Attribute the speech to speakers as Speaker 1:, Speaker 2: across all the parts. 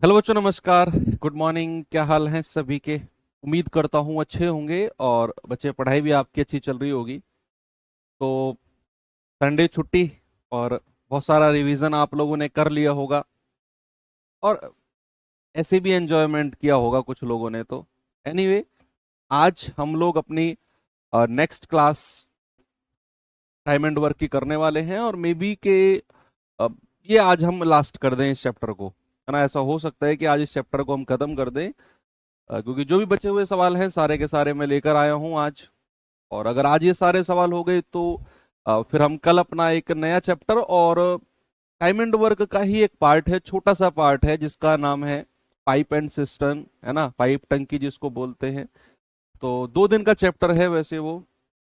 Speaker 1: Hello बच्चों, नमस्कार। Good morning. क्या हाल है सभी के? उम्मीद करता हूँ अच्छे होंगे। और बच्चे, पढ़ाई भी आपकी अच्छी चल रही होगी। तो संडे छुट्टी, और बहुत सारा रिवीजन आप लोगों ने कर लिया होगा, और ऐसे भी एंजॉयमेंट किया होगा कुछ लोगों ने। तो एनीवे, आज हम लोग अपनी next class time and work की करने वाले हैं, और मे बी के अ, ये आज हम लास्ट कर दें इस चैप्टर को, है ना। ऐसा हो सकता है कि आज इस चैप्टर को हम खत्म कर दें, क्योंकि जो भी बचे हुए सवाल हैं सारे के सारे मैं लेकर आया हूं आज। और अगर आज ये सारे सवाल हो गए तो फिर हम कल अपना एक नया चैप्टर, और टाइम एंड वर्क का ही एक पार्ट है, छोटा सा पार्ट है, जिसका नाम है पाइप एंड सिस्टम, है ना, पाइप टंकी जिसको बोलते हैं। तो 2 दिन का चैप्टर है वैसे वो।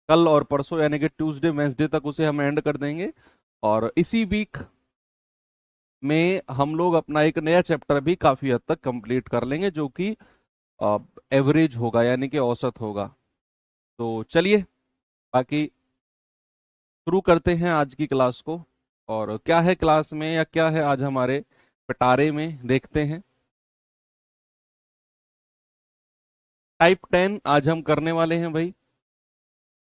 Speaker 1: कल और परसों यानी कि ट्यूसडे वेंसडे तक उसे हम एंड कर देंगे, और इसी वीक में हम लोग अपना एक नया चैप्टर भी काफी हद तक कंप्लीट कर लेंगे, जो कि एवरेज होगा यानी कि औसत होगा। तो चलिए, बाकी शुरू करते हैं आज की क्लास को। और क्या है क्लास में, या क्या है आज हमारे पिटारे में, देखते हैं। टाइप 10 आज हम करने वाले हैं भाई।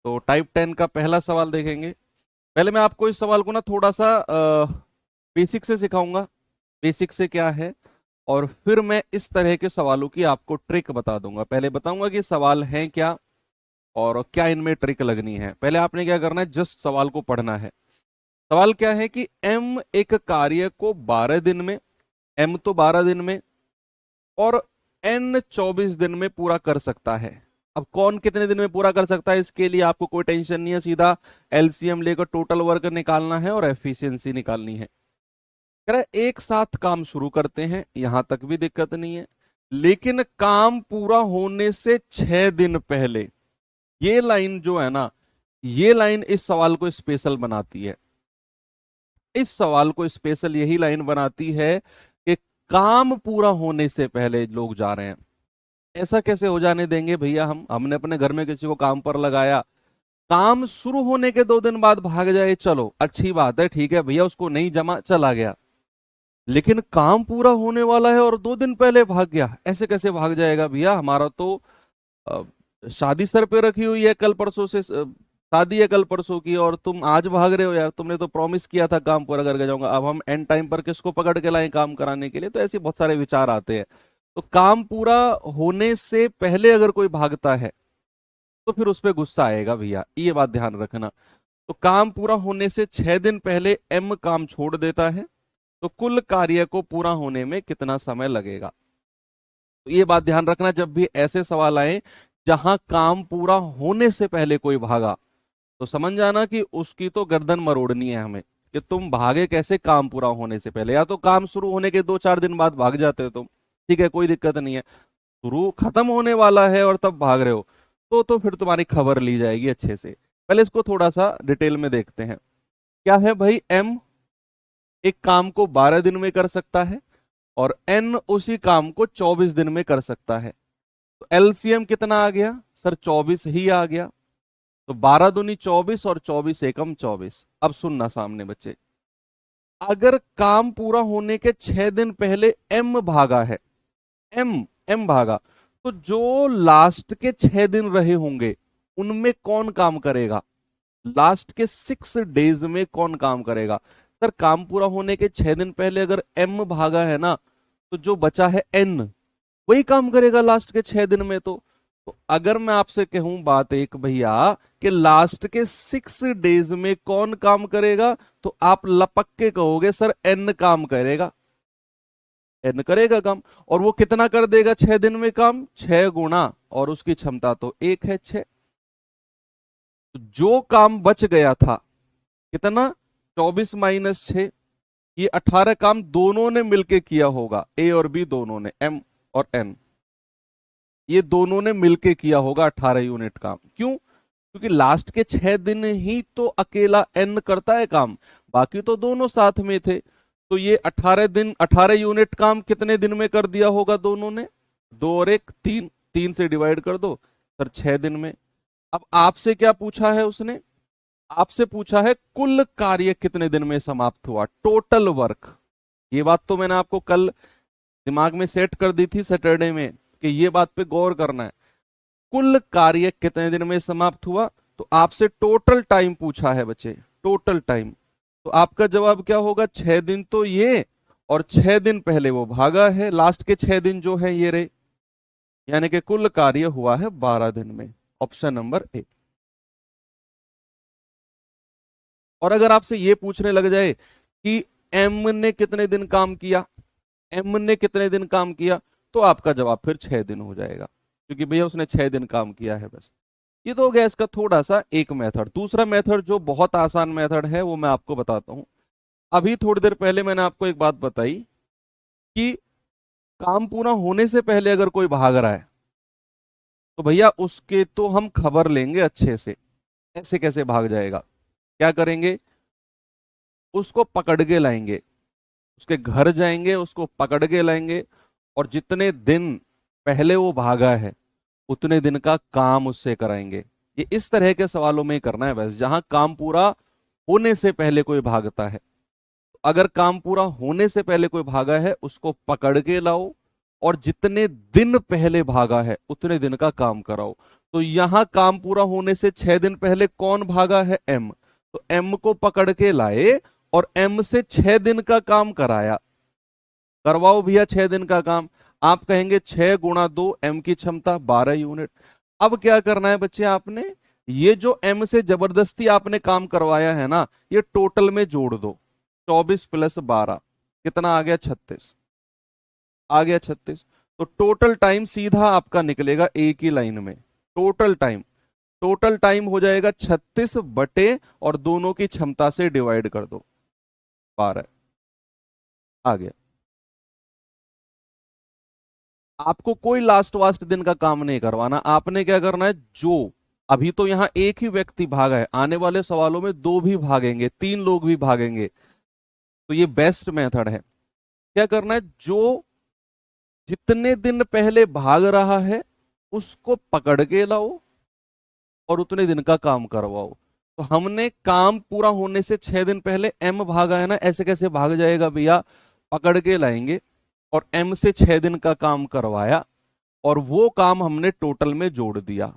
Speaker 1: तो टाइप 10 का पहला सवाल देखेंगे। पहले मैं आपको इस सवाल को ना थोड़ा सा बेसिक से सिखाऊंगा, बेसिक से क्या है। और फिर मैं इस तरह के सवालों की आपको ट्रिक बता दूंगा। पहले बताऊंगा कि सवाल हैं क्या, और क्या इनमें ट्रिक लगनी है। पहले आपने क्या करना है, जस्ट सवाल को पढ़ना है। सवाल क्या है कि एम एक कार्य को 12 दिन में, एम तो 12 दिन में, और एन 24 दिन में पूरा कर सकता है। अब कौन कितने दिन में पूरा कर सकता है, इसके लिए आपको कोई टेंशन नहीं है। सीधा एलसीएम लेकर टोटल वर्क निकालना है और एफिशिएंसी निकालनी है। कह रहा है एक साथ काम शुरू करते हैं, यहां तक भी दिक्कत नहीं है। लेकिन काम पूरा होने से 6 दिन पहले, ये लाइन जो है ना, ये लाइन इस सवाल को स्पेशल बनाती है। इस सवाल को स्पेशल यही लाइन बनाती है कि काम पूरा होने से पहले लोग जा रहे हैं। ऐसा कैसे हो जाने देंगे भैया? हमने अपने घर में किसी को काम पर लगाया, काम शुरू होने के 2 दिन बाद भाग जाए, चलो अच्छी बात है, ठीक है भैया, उसको नहीं जमा, चला गया। लेकिन काम पूरा होने वाला है और 2 दिन पहले भाग गया, ऐसे कैसे भाग जाएगा भैया? हमारा तो अ, शादी सर पे रखी हुई है, कल परसों से शादी है कल परसों की, और तुम आज भाग रहे हो यार। तुमने तो प्रॉमिस किया था काम पूरा करके जाऊंगा, अब हम एंड टाइम पर किसको पकड़ के लाएं काम कराने के लिए? तो ऐसे बहुत सारे विचार आते हैं। तो काम पूरा होने से पहले अगर कोई भागता है तो फिर उस पर गुस्सा आएगा भैया, ये बात ध्यान रखना। तो काम पूरा होने से 6 दिन पहले एम काम छोड़ देता है, तो कुल कार्य को पूरा होने में कितना समय लगेगा? तो ये बात ध्यान रखना, जब भी ऐसे सवाल आए जहां काम पूरा होने से पहले कोई भागा, तो समझ जाना कि उसकी तो गर्दन मरोड़नी है हमें, कि तुम भागे कैसे काम पूरा होने से पहले। या तो काम शुरू होने के 2-4 दिन बाद भाग जाते हो तुम, ठीक है, कोई दिक्कत नहीं है। शुरू खत्म होने वाला है और तब भाग रहे हो, तो फिर तुम्हारी खबर ली जाएगी अच्छे से। पहले इसको थोड़ा सा डिटेल में देखते हैं। क्या है भाई, एम एक काम को 12 दिन में कर सकता है, और एन उसी काम को 24 दिन में कर सकता है। तो एलसीएम कितना आ गया सर? 24 ही आ गया। तो 12 दूनी 24, और 24 एकम 24। अब सुनना सामने बच्चे, अगर काम पूरा होने के 6 दिन पहले एम भागा है, एम एम भागा, तो जो लास्ट के 6 दिन रहे होंगे उनमें कौन काम करेगा? लास्ट के 6 डेज में कौन काम करेगा? सर, काम पूरा होने के 6 दिन पहले अगर एम भागा है ना, तो जो बचा है एन, वही काम करेगा लास्ट के 6 दिन में। तो अगर मैं आपसे कहूं बात एक भैया, कि लास्ट के 6 डेज में कौन काम करेगा, तो आप लपक के कहोगे सर एन काम करेगा। एन करेगा काम, और वो कितना कर देगा 6 दिन में काम? 6 गुना, और उसकी क्षमता तो 1 है 6। तो जो काम बच गया था, कितना? 24 - 6, ये 18 काम दोनों ने मिलके किया होगा, ए और बी दोनों ने, एम और एन, ये दोनों ने मिलके किया होगा 18 यूनिट काम। क्यों? क्योंकि लास्ट के 6 दिन ही तो अकेला एन करता है काम, बाकी तो दोनों साथ में थे। तो ये 18 दिन, 18 यूनिट काम कितने दिन में कर दिया होगा दोनों ने? 2 और 1 3, 3 से डिवाइड कर दो सर, 6 दिन में। अब आपसे क्या पूछा है उसने? आपसे पूछा है कुल कार्य कितने दिन में समाप्त हुआ, टोटल वर्क। ये बात तो मैंने आपको कल दिमाग में सेट कर दी थी सैटरडे में कि ये बात पे गौर करना है। कुल कार्य कितने दिन में समाप्त हुआ, तो आपसे टोटल टाइम पूछा है बच्चे, टोटल टाइम। तो आपका जवाब क्या होगा, 6 दिन तो ये, और 6 दिन पहले वो भागा है, लास्ट के 6 दिन जो है ये रहे, यानी कि कुल कार्य हुआ है 12 दिन में। Option number A. और अगर आपसे ये पूछने लग जाए कि एम ने कितने दिन काम किया, एम ने कितने दिन काम किया, तो आपका जवाब फिर 6 दिन हो जाएगा, क्योंकि भैया उसने 6 दिन काम किया है बस। ये तो हो गया इसका थोड़ा सा एक मेथड। दूसरा मेथड जो बहुत आसान मेथड है वो मैं आपको बताता हूं। अभी थोड़ी देर पहले मैंने आपको एक बात बताई कि काम पूरा होने से पहले अगर कोई भाग रहा है तो भैया उसके तो हम खबर लेंगे अच्छे से, ऐसे कैसे भाग जाएगा। क्या करेंगे, उसको पकड़ के लाएंगे, उसके घर जाएंगे, उसको पकड़ के लाएंगे, और जितने दिन पहले वो भागा है उतने दिन का काम उससे कराएंगे। ये इस तरह के सवालों में ही करना है बस, जहां काम पूरा होने से पहले कोई भागता है। अगर काम पूरा होने से पहले कोई भागा है उसको पकड़ के लाओ, और जितने दिन पहले भागा है उतने दिन का काम कराओ। तो यहां काम पूरा होने से 6 दिन पहले कौन भागा है, एम। तो एम को पकड़ के लाए और एम से 6 दिन का काम कराया। करवाओ भैया 6 दिन का काम। आप कहेंगे 6 × 2, एम की क्षमता 12 यूनिट। अब क्या करना है बच्चे, आपने ये जो एम से जबरदस्ती आपने काम करवाया है ना, ये टोटल में जोड़ दो। 24 + 12 कितना आ गया, 36 आ गया, 36। तो टोटल टाइम सीधा आपका निकलेगा एक ही लाइन में। टोटल टाइम हो जाएगा 36 बटे, और दोनों की क्षमता से डिवाइड कर दो, 12 आ गया। आपको कोई लास्ट वास्ट दिन का काम नहीं करवाना। आपने क्या करना है, जो अभी तो यहां एक ही व्यक्ति भागा है, आने वाले सवालों में 2 भी भागेंगे, 3 लोग भी भागेंगे, तो ये बेस्ट मेथड है। क्या करना है, जो जितने दिन पहले भाग रहा है उसको पकड़ के लाओ और उतने दिन का काम करवाओ। तो हमने काम पूरा होने से 6 दिन पहले एम भागा है ना, ऐसे कैसे भाग जाएगा भैया, पकड़ के लाएंगे और एम से 6 दिन का काम करवाया, और वो काम हमने टोटल में जोड़ दिया।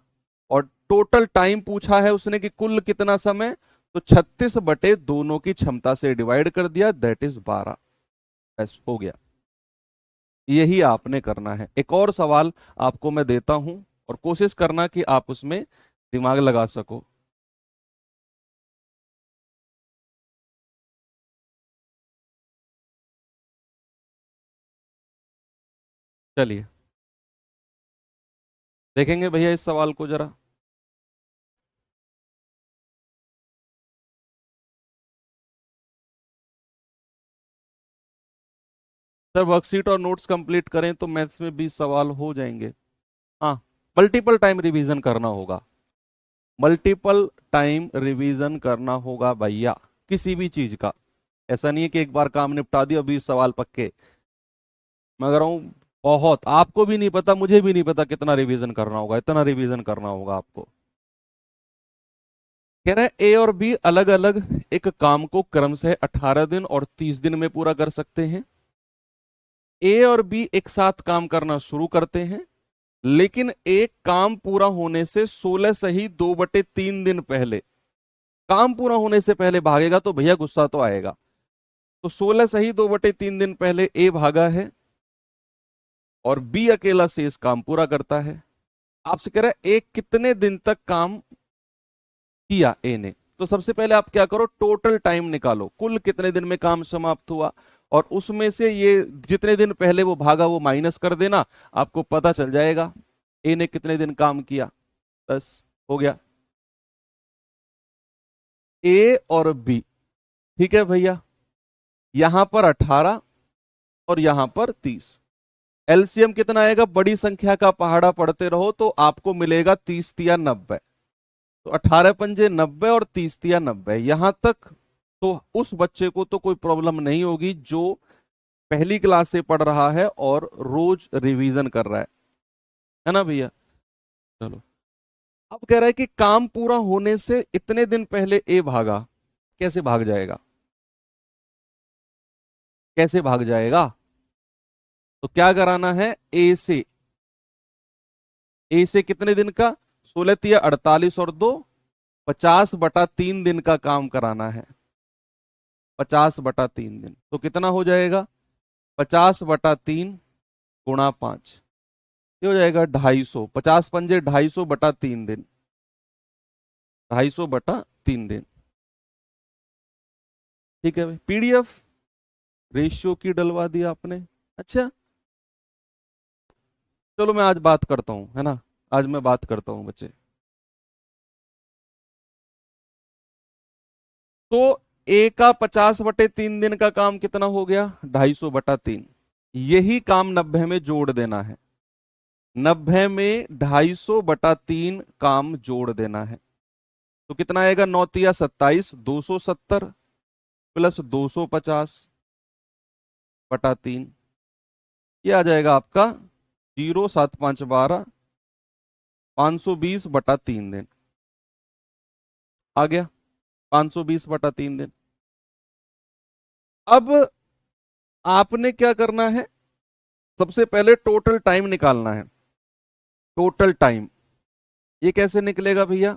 Speaker 1: और टोटल टाइम पूछा है उसने कि कुल कितना समय, तो 36 बटे दोनों की क्षमता से डिवाइड कर दिया, दैट इज 12। बस हो गया। यही आपने करना है। एक और सवाल आपको मैं देता हूं, और कोशिश करना कि आप उसमें दिमाग लगा सको। चलिए देखेंगे भैया इस सवाल को जरा। सर वर्कशीट और नोट्स कंप्लीट करें तो मैथ्स में 20 सवाल हो जाएंगे। हाँ, मल्टीपल टाइम रिवीजन करना होगा, मल्टीपल टाइम रिवीजन करना होगा भैया, किसी भी चीज का। ऐसा नहीं है कि एक बार काम निपटा दिया 20 सवाल पक्के। मैं कह रहा हूँ बहुत, आपको भी नहीं पता, मुझे भी नहीं पता कितना रिवीजन करना होगा, इतना रिवीजन करना होगा आपको। कह रहा है ए और बी अलग अलग एक काम को क्रम से 18 दिन और 30 दिन में पूरा कर सकते हैं। ए और बी एक साथ काम करना शुरू करते हैं, लेकिन एक काम पूरा होने से 16 सही 2/3 दिन पहले, काम पूरा होने से पहले भागेगा तो भैया गुस्सा तो आएगा। तो 16 सही 2/3 दिन पहले ए भागा है, और बी अकेला शेष काम पूरा करता है। आपसे कह रहा है ए कितने दिन तक काम किया ए ने। तो सबसे पहले आप क्या करो, टोटल टाइम निकालो, कुल कितने दिन में काम समाप्त हुआ, और उसमें से ये जितने दिन पहले वो भागा वो माइनस कर देना, आपको पता चल जाएगा ए ने कितने दिन काम किया। बस हो गया, ए और बी। ठीक है भैया, यहां पर 18 और यहां पर 30। एलसीएम कितना आएगा, बड़ी संख्या का पहाड़ा पढ़ते रहो तो आपको मिलेगा 30 × 90। तो 18 × 5 = 90 और 30 × 90, यहां तक तो उस बच्चे को तो कोई प्रॉब्लम नहीं होगी जो पहली क्लास से पढ़ रहा है और रोज रिवीजन कर रहा है ना भैया। चलो, अब कह रहा है कि काम पूरा होने से इतने दिन पहले ए भागा, कैसे भाग जाएगा, कैसे भाग जाएगा। तो क्या कराना है, ए से कितने दिन का, 16 तिया 48 और 2 50/3 दिन का काम कराना है। 50/3 दिन तो कितना हो जाएगा, 50/3 गुणा 5, ये हो जाएगा 250। 50 पंजे 250/3 दिन, 250/3 दिन। ठीक है भाई, पीडीएफ रेशियो की डलवा दिया आपने। अच्छा, चलो मैं आज बात करता हूं, है ना, आज मैं बात करता हूं बच्चे। तो ए का 50/3 दिन का काम कितना हो गया, 250/3। यही काम 90 में जोड़ देना है, 90 में 250/3 काम जोड़ देना है। तो कितना आएगा, 9 तिया 27, 270 प्लस 250/3, ये आ जाएगा आपका 0 7 5 12, 520/3 दिन। आ गया 520/3 दिन। अब आपने क्या करना है, सबसे पहले टोटल टाइम निकालना है। टोटल टाइम ये कैसे निकलेगा भैया,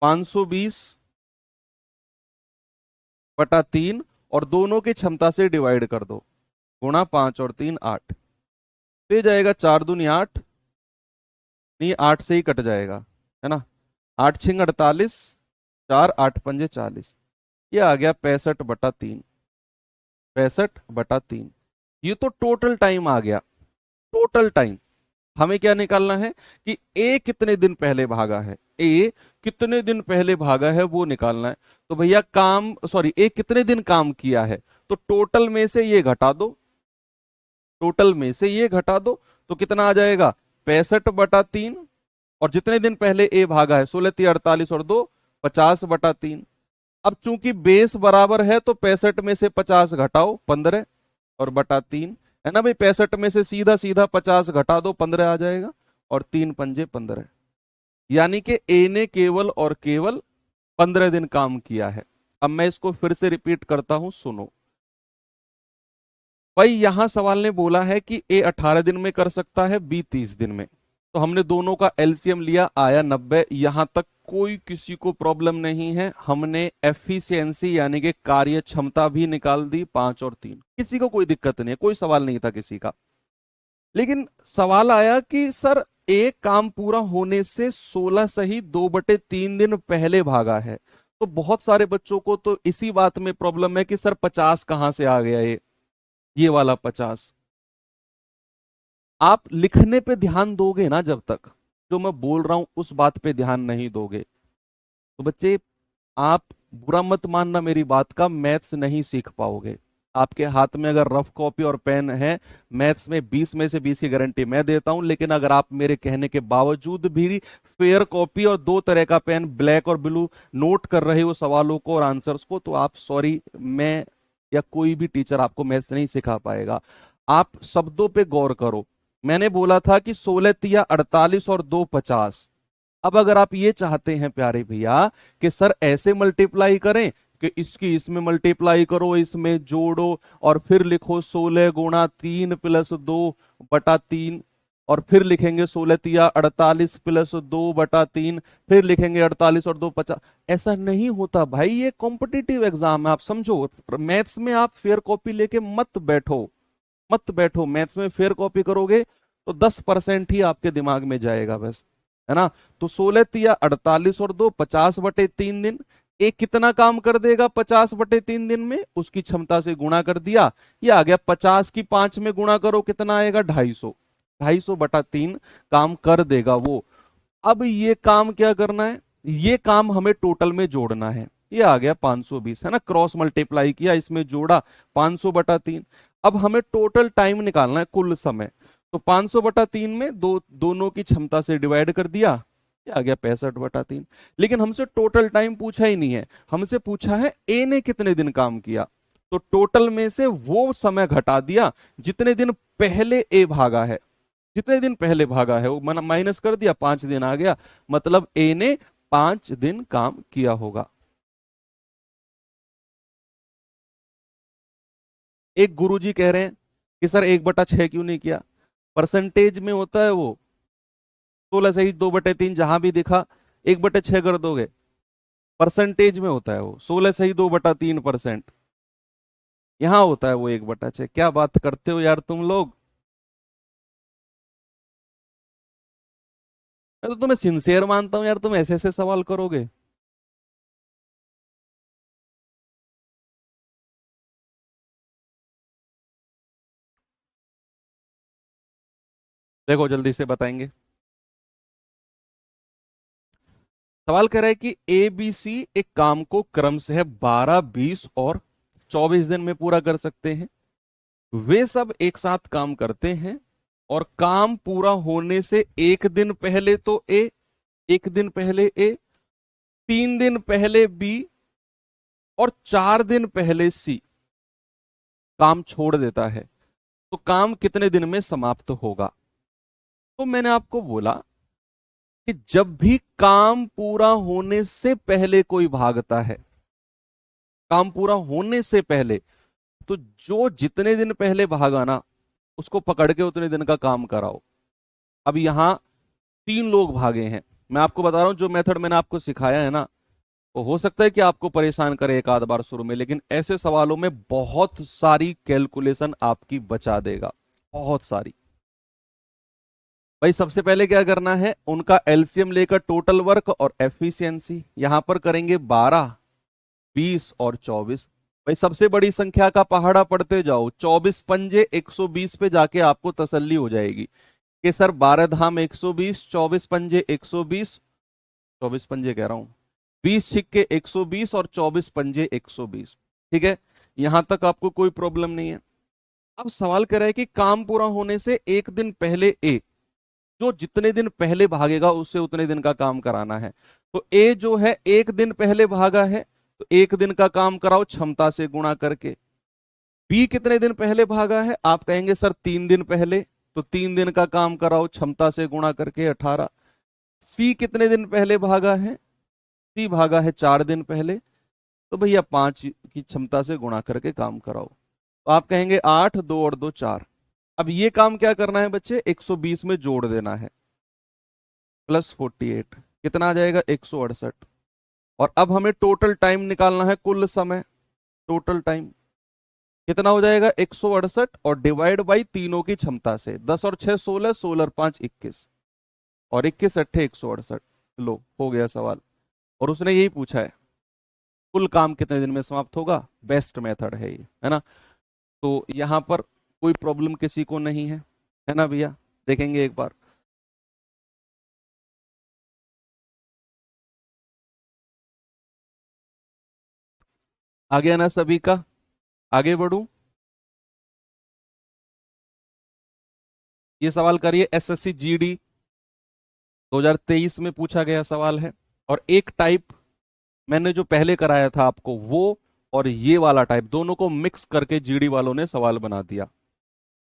Speaker 1: 520/3 और दोनों की क्षमता से डिवाइड कर दो, गुणा 5 और 3 8, तो ये जाएगा 4 दूनी 8, नहीं 8 से ही कट जाएगा, है ना, 8 6 48, 4 8 पंजे 40, ये आ गया 65/3। 65/3, ये तो टोटल टाइम आ गया। टोटल टाइम हमें क्या निकालना है कि ए कितने दिन पहले भागा है, ए कितने दिन पहले भागा है वो निकालना है। तो भैया काम, सॉरी, ए कितने दिन काम किया है, तो टोटल में से ये घटा दो, टोटल में से ये घटा दो, तो कितना आ जाएगा, 65/3। और जितने दिन पहले ए भागा है, 16 3 48 और 2 50/3। अब चूंकि बेस बराबर है तो 65 में से 50 घटाओ 15 और बटा 3, है ना भाई, 65 में से सीधा सीधा 50 घटा दो 15 आ जाएगा, और 3 पंजे 15, यानी कि ए ने केवल और केवल 15 दिन काम किया है। अब मैं इसको फिर से रिपीट करता हूं, सुनो भाई। यहां सवाल ने बोला है कि ए 18 दिन में कर सकता है, बी 30 दिन में। तो हमने दोनों का एलसीएम लिया, आया 90। यहां तक कोई किसी को प्रॉब्लम नहीं है। हमने एफिशिएंसी यानी कि कार्य क्षमता भी निकाल दी, 5 और 3, किसी को कोई दिक्कत नहीं है, कोई सवाल नहीं था किसी का। लेकिन सवाल आया कि सर एक काम पूरा होने से 16 सही 2/3 दिन पहले भागा है। तो बहुत सारे बच्चों को तो इसी बात में प्रॉब्लम है कि सर 50 कहां से आ गया, ये वाला 50। आप लिखने पे ध्यान दोगे ना, जब तक जो मैं बोल रहा हूं उस बात पे ध्यान नहीं दोगे तो बच्चे आप बुरा मत मानना मेरी बात का, मैथ्स नहीं सीख पाओगे। आपके हाथ में अगर रफ कॉपी और पेन है, मैथ्स में 20 में से 20 की गारंटी मैं देता हूं। लेकिन अगर आप मेरे कहने के बावजूद भी फेयर कॉपी और 2 तरह का पेन, ब्लैक और ब्लू, नोट कर रहे हो सवालों को और आंसर्स को, तो आप सॉरी, मैं या कोई भी टीचर आपको मैथ्स नहीं सिखा पाएगा। आप शब्दों पे गौर करो। मैंने बोला था कि 16 तिया 48 और 2 50। अब अगर आप ये चाहते हैं प्यारे भैया कि सर ऐसे मल्टीप्लाई करें कि इसकी इसमें मल्टीप्लाई करो, इसमें जोड़ो, और फिर लिखो 16 गुणा 3 + 2/3, और फिर लिखेंगे 16 तिया 48 + 2/3, फिर लिखेंगे 48 और 2 50। ऐसा नहीं होता भाई, ये कॉम्पिटिटिव एग्जाम है, आप समझो। मैथ्स में आप फेयर कॉपी लेके मत बैठो, मत बैठो। मैथ्स में फेयर कॉपी करोगे तो 10% ही आपके दिमाग में जाएगा बस, है ना। तो 16 तिया 48 और 2 50/3 दिन। एक कितना काम कर देगा 50/3 दिन में, उसकी क्षमता से गुणा कर दिया, ये आ गया। 50 की 5 में गुणा करो, कितना आएगा, 250। 250/3 काम कर देगा वो। अब ये काम क्या करना है, ये काम हमें टोटल में जोड़ना है। ये आ गया 520, है ना, क्रॉस मल्टीप्लाई किया, इसमें जोड़ा 500/3। अब हमें टोटल टाइम निकालना है, कुल समय। तो 500/3 में दोनों की क्षमता से डिवाइड कर दिया, ये आ गया 65/3। लेकिन हमसे टोटल टाइम पूछा ही नहीं है, हमसे पूछा है ए ने कितने दिन काम किया। तो टोटल में से वो समय घटा दिया जितने दिन पहले ए भागा है, जितने दिन पहले भागा है वो माइनस कर दिया, 5 दिन आ गया। मतलब ए ने 5 दिन काम किया होगा। एक गुरुजी कह रहे हैं कि सर 1/6 क्यों नहीं किया? परसेंटेज में होता है वो, 16 सही 2/3 जहां भी दिखा 1/6 कर दोगे, परसेंटेज में होता है वो, 16 सही 2/3%। यहां होता है वो 1/6। क्या बात करते हो यार तुम लोग। मैं तो तुम्हें सिंसियर मानता हूं यार, तुम ऐसे ऐसे सवाल करोगे। देखो जल्दी से बताएंगे। सवाल कह रहा है कि ए बी सी एक काम को क्रम से 12, 20 और 24 दिन में पूरा कर सकते हैं। वे सब एक साथ काम करते हैं और काम पूरा होने से एक दिन पहले तो ए, एक दिन पहले ए, 3 दिन पहले बी और 4 दिन पहले सी काम छोड़ देता है, तो काम कितने दिन में समाप्त होगा? तो मैंने आपको बोला कि जब भी काम पूरा होने से पहले कोई भागता है, काम पूरा होने से पहले, तो जो जितने दिन पहले भागा ना उसको पकड़ के उतने दिन का काम कराओ। अब यहां 3 लोग भागे हैं, मैं आपको बता रहा हूं जो मेथड मैंने आपको सिखाया है ना, वो हो सकता है कि आपको परेशान करे एक आध बार शुरू में, लेकिन ऐसे सवालों में बहुत सारी कैलकुलेशन आपकी बचा देगा, बहुत सारी। भाई सबसे पहले क्या करना है, उनका एलसीएम लेकर टोटल वर्क और एफिशिएंसी यहां पर करेंगे 12, 20 और 24। भाई सबसे बड़ी संख्या का पहाड़ा पढ़ते जाओ, 24 पंजे 120 पे जाके आपको तसल्ली हो जाएगी कि सर 12 धाम 120, 24 पंजे 120, 24 पंजे कह रहा हूं, 20 छिक्के 120 और 24 पंजे 120। ठीक है, यहां तक आपको कोई प्रॉब्लम नहीं है। अब सवाल कर रहा है कि काम पूरा होने से एक दिन पहले ए, जो जितने दिन पहले भागेगा उससे उतने दिन का काम कराना है। तो ए जो है एक दिन पहले भागा है, तो एक दिन का काम कराओ क्षमता से गुणा करके। बी कितने दिन पहले भागा है, आप कहेंगे सर 3 दिन पहले, तो 3 दिन का काम कराओ क्षमता से गुणा करके 18। सी कितने दिन पहले भागा है, सी भागा है 4 दिन पहले, तो भैया 5 की क्षमता से गुणा करके काम कराओ। तो आप कहेंगे 8, 2 और 2 4। अब ये काम क्या करना है बच्चे, 120 में जोड़ देना है, प्लस 48 कितना आ जाएगा 168। और अब हमें टोटल टाइम निकालना है, कुल समय, टोटल टाइम कितना हो जाएगा 168 और डिवाइड बाई तीनों की क्षमता से, 10 और 6 16, 16 और 5 21 और 21 अट्ठे 168। लो हो गया सवाल। और उसने यही पूछा है कुल काम कितने दिन में समाप्त होगा, बेस्ट मेथड है ये, है ना। तो यहां पर कोई प्रॉब्लम किसी को नहीं है ना भैया। देखेंगे एक बार, आ गया ना सभी का, आगे बढ़ू। ये सवाल करिए, एसएससी जीडी 2023 में पूछा गया सवाल है। और एक टाइप मैंने जो पहले कराया था आपको वो, और ये वाला टाइप दोनों को मिक्स करके जीडी वालों ने सवाल बना दिया,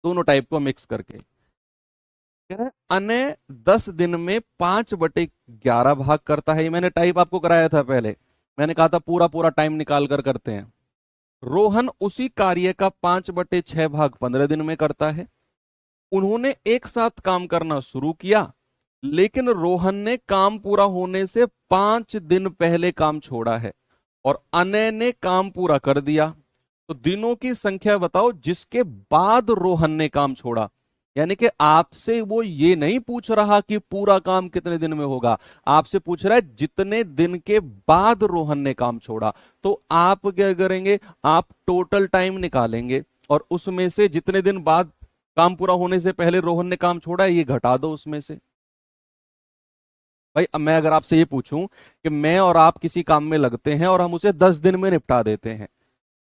Speaker 1: दोनों टाइप को मिक्स करके। क्या है, अने 10 दिन में 5/11 भाग करता है, ये मैंने टाइप आपको कराया था पहले, मैंने कहा था पूरा पूरा टाइम निकाल कर करते हैं। रोहन उसी कार्य का 5/6 भाग 15 दिन में करता है। उन्होंने एक साथ काम करना शुरू किया, लेकिन रोहन ने काम पूरा होने से 5 दिन पहले काम छोड़ा है और अनय ने काम पूरा कर दिया। तो दिनों की संख्या बताओ जिसके बाद रोहन ने काम छोड़ा। यानी कि आपसे वो ये नहीं पूछ रहा कि पूरा काम कितने दिन में होगा, आपसे पूछ रहा है जितने दिन के बाद रोहन ने काम छोड़ा। तो आप क्या करेंगे, आप टोटल टाइम निकालेंगे और उसमें से जितने दिन बाद काम पूरा होने से पहले रोहन ने काम छोड़ा है ये घटा दो उसमें से। भाई अब मैं अगर आपसे ये पूछूं कि मैं और आप किसी काम में लगते हैं और हम उसे 10 दिन में निपटा देते हैं,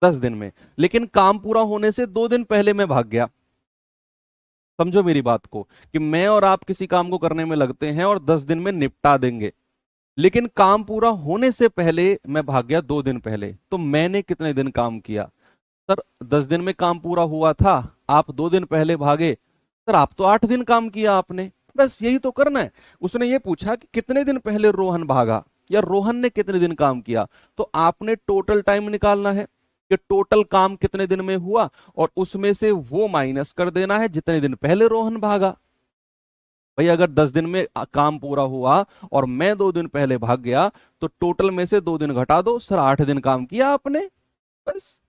Speaker 1: 10 दिन में, लेकिन काम पूरा होने से 2 दिन पहले मैं भाग गया। समझो मेरी बात को, कि मैं और आप किसी काम को करने में लगते हैं और 10 दिन में निपटा देंगे, लेकिन काम पूरा होने से पहले मैं भाग गया 2 दिन पहले, तो मैंने कितने दिन काम किया? सर 10 दिन में काम पूरा हुआ था, आप 2 दिन पहले भागे, सर आप तो 8 दिन काम किया आपने। बस यही तो करना है। उसने ये पूछा कि कितने दिन पहले रोहन भागा या रोहन ने कितने दिन काम किया, तो आपने टोटल टाइम निकालना है। कि टोटल काम कितने दिन में हुआ और उसमें से वो माइनस कर देना है जितने दिन पहले रोहन भागा। भाई अगर 10 दिन में काम पूरा हुआ और मैं 2 दिन पहले भाग गया तो टोटल में से 2 दिन घटा दो, सर 8 दिन काम किया आपने, बस।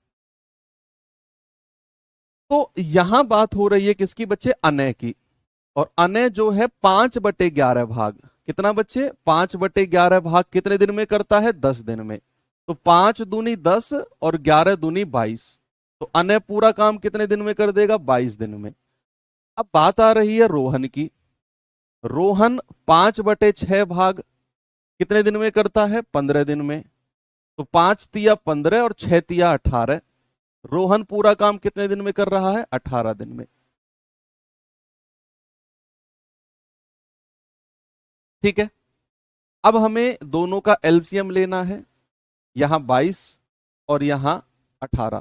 Speaker 1: तो यहां बात हो रही है किसकी बच्चे, अनय की। और अनय जो है 5/11 भाग, कितना बच्चे, 5/11 भाग कितने दिन में करता है, 10 दिन में। तो 5 दूनी 10 और 11 दूनी 22। तो अनय पूरा काम कितने दिन में कर देगा, 22 दिन में। अब बात आ रही है रोहन की। रोहन 5/6 भाग कितने दिन में करता है, 15 दिन में। तो 5 तिया 15 और 6 तिया 18। रोहन पूरा काम कितने दिन में कर रहा है, 18 दिन में। ठीक है, अब हमें दोनों का एलसीएम लेना है। यहां 22 और यहां 18।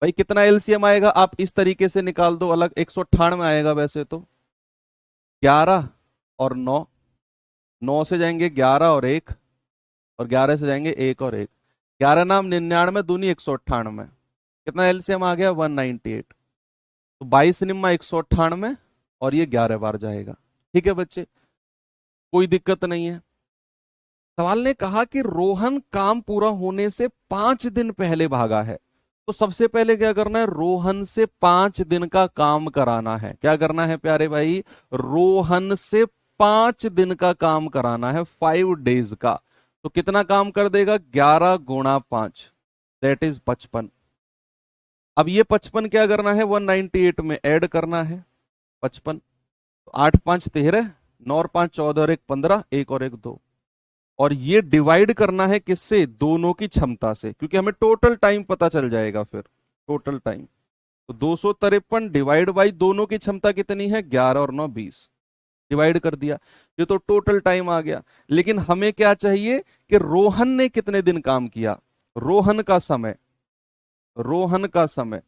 Speaker 1: भाई कितना एलसीएम आएगा, आप इस तरीके से निकाल दो अलग, 198 आएगा वैसे तो। 11 और 9, 9 से जाएंगे 11 और 1, और 11 से जाएंगे 1 और 1। 11 नाम 99 दूनी 198। कितना एलसीएम आ गया, 198। तो 22 निम्मा 198 और ये 11 बार जाएगा। ठीक है बच्चे, कोई दिक्कत नहीं है। सवाल ने कहा कि रोहन काम पूरा होने से 5 दिन पहले भागा है, तो सबसे पहले क्या करना है, रोहन से 5 दिन का काम कराना है। क्या करना है प्यारे भाई, रोहन से 5 दिन का काम कराना है, 5 डेज का। तो कितना काम कर देगा, 11 × 5, दैट इज 55। अब ये 55 क्या करना है, 198 में ऐड करना है 55। तो 8 × 5 = 13, 9 और 5 = 14 और 1 = 15, 1 और 1 = 2। और ये डिवाइड करना है किससे, दोनों की क्षमता से, क्योंकि हमें टोटल टाइम पता चल जाएगा फिर, टोटल टाइम। तो 253 डिवाइड बाई दोनों की क्षमता कितनी है, 11 और 9 = 20। डिवाइड कर दिया, ये तो टोटल टाइम आ गया। लेकिन हमें क्या चाहिए कि रोहन ने कितने दिन काम किया, रोहन का समय, रोहन का समय।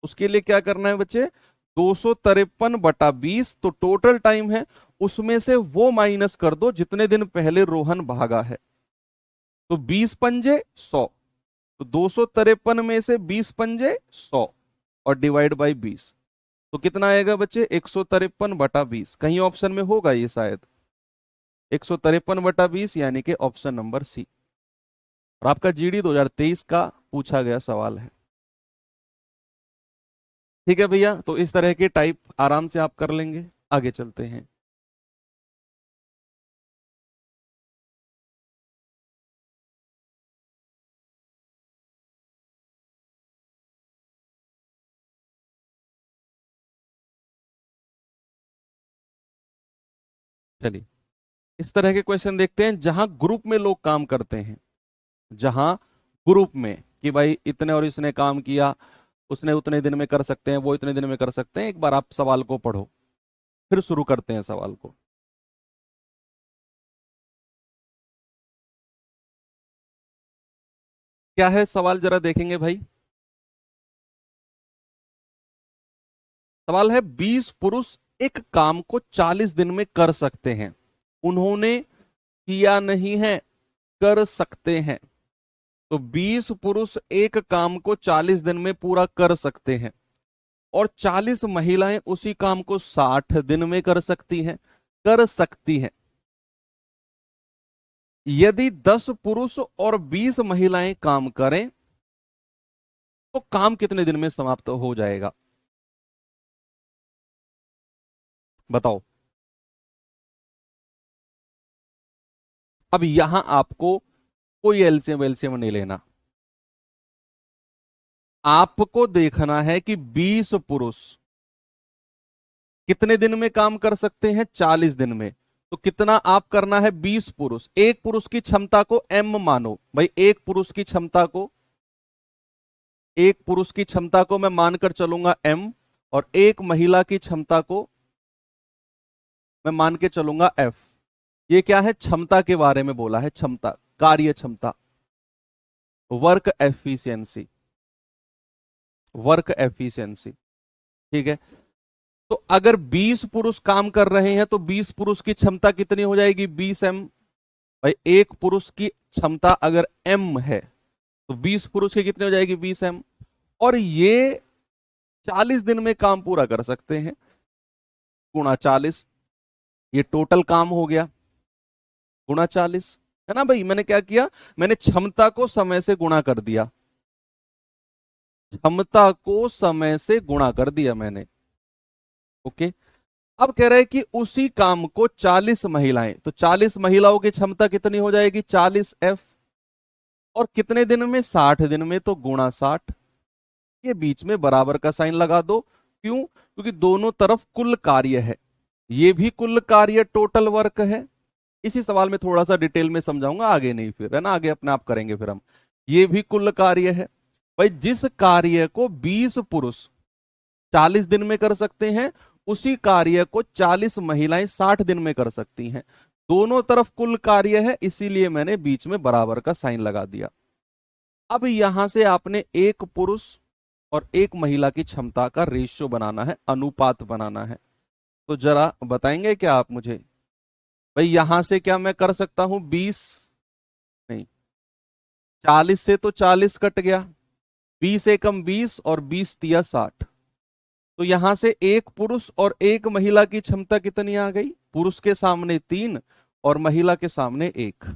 Speaker 1: उसके लिए क्या करना है बच्चे, 253/20 तो टोटल टाइम है, उसमें से वो माइनस कर दो जितने दिन पहले रोहन भागा है। तो 20 पंजे 100, तो 253 में से 20 पंजे 100 और डिवाइड बाई 20। तो कितना आएगा बच्चे, 153/20। कहीं ऑप्शन में होगा ये शायद, 153/20, यानी कि ऑप्शन नंबर सी। और आपका जीडी 2023 का पूछा गया सवाल है। ठीक है भैया, तो इस तरह के टाइप आराम से आप कर लेंगे। आगे चलते हैं। चलिए इस तरह के क्वेश्चन देखते हैं जहां ग्रुप में लोग काम करते हैं, जहां ग्रुप में कि भाई इतने और इसने काम किया, उसने उतने दिन में कर सकते हैं, वो इतने दिन में कर सकते हैं। एक बार आप सवाल को पढ़ो, फिर शुरू करते हैं सवाल को। क्या है सवाल, जरा देखेंगे भाई। सवाल है 20 पुरुष एक काम को 40 दिन में कर सकते हैं, उन्होंने किया नहीं है, कर सकते हैं। तो 20 पुरुष एक काम को 40 दिन में पूरा कर सकते हैं और 40 महिलाएं उसी काम को 60 दिन में कर सकती हैं, कर सकती हैं। यदि 10 पुरुष और 20 महिलाएं काम करें तो काम कितने दिन में समाप्त हो जाएगा, बताओ। अब यहां आपको कोई एलसीएम वेलसीएम नहीं लेना, आपको देखना है कि 20 पुरुष कितने दिन में काम कर सकते हैं, 40 दिन में। तो कितना आप करना है, 20 पुरुष। एक पुरुष की क्षमता को एम मानो भाई, एक पुरुष की क्षमता को, एक पुरुष की क्षमता को मैं मानकर चलूंगा एम, और एक महिला की क्षमता को मैं मान के चलूंगा एफ। ये क्या है, क्षमता के बारे में बोला है, क्षमता, कार्य क्षमता, वर्क एफिशिएंसी, वर्क एफिशिएंसी। ठीक है, तो अगर 20 पुरुष काम कर रहे हैं तो 20 पुरुष की क्षमता कितनी हो जाएगी, 20 एम। भाई एक पुरुष की क्षमता अगर एम है तो 20 पुरुष के कितने हो जाएगी 20 m। और ये 40 दिन में काम पूरा कर सकते हैं, गुणा 40, ये टोटल काम हो गया, गुणा 40, है ना भाई। मैंने क्या किया, मैंने क्षमता को समय से गुणा कर दिया, क्षमता को समय से गुणा कर दिया मैंने। ओके, अब कह रहे हैं कि उसी काम को 40 महिलाएं, तो 40 महिलाओं की क्षमता कितनी हो जाएगी 40F, और कितने दिन में 60 दिन में, तो गुणा 60। ये बीच में बराबर का साइन लगा दो, क्यों, क्योंकि दोनों तरफ कुल कार्य है, ये भी कुल कार्य टोटल वर्क है। इसी सवाल में थोड़ा सा डिटेल में समझाऊंगा, आगे नहीं फिर, है ना, आगे अपने आप करेंगे फिर हम। ये भी कुल कार्य है भाई, जिस कार्य को 20 पुरुष 40 दिन में कर सकते हैं, उसी कार्य को 40 महिलाएं 60 दिन में कर सकती हैं। दोनों तरफ कुल कार्य है, इसीलिए मैंने बीच में बराबर का साइन लगा दिया। अब यहां से आपने एक पुरुष और एक महिला की क्षमता का रेशियो बनाना है, अनुपात बनाना है। तो जरा बताएंगे क्या आप मुझे भाई, यहां से क्या मैं कर सकता हूं 20, नहीं 40 से तो 40 कट गया, 20 एकम 20 और 20 तिया 60, तो यहां से एक पुरुष और एक महिला की क्षमता कितनी आ गई, पुरुष के सामने 3 और महिला के सामने 1।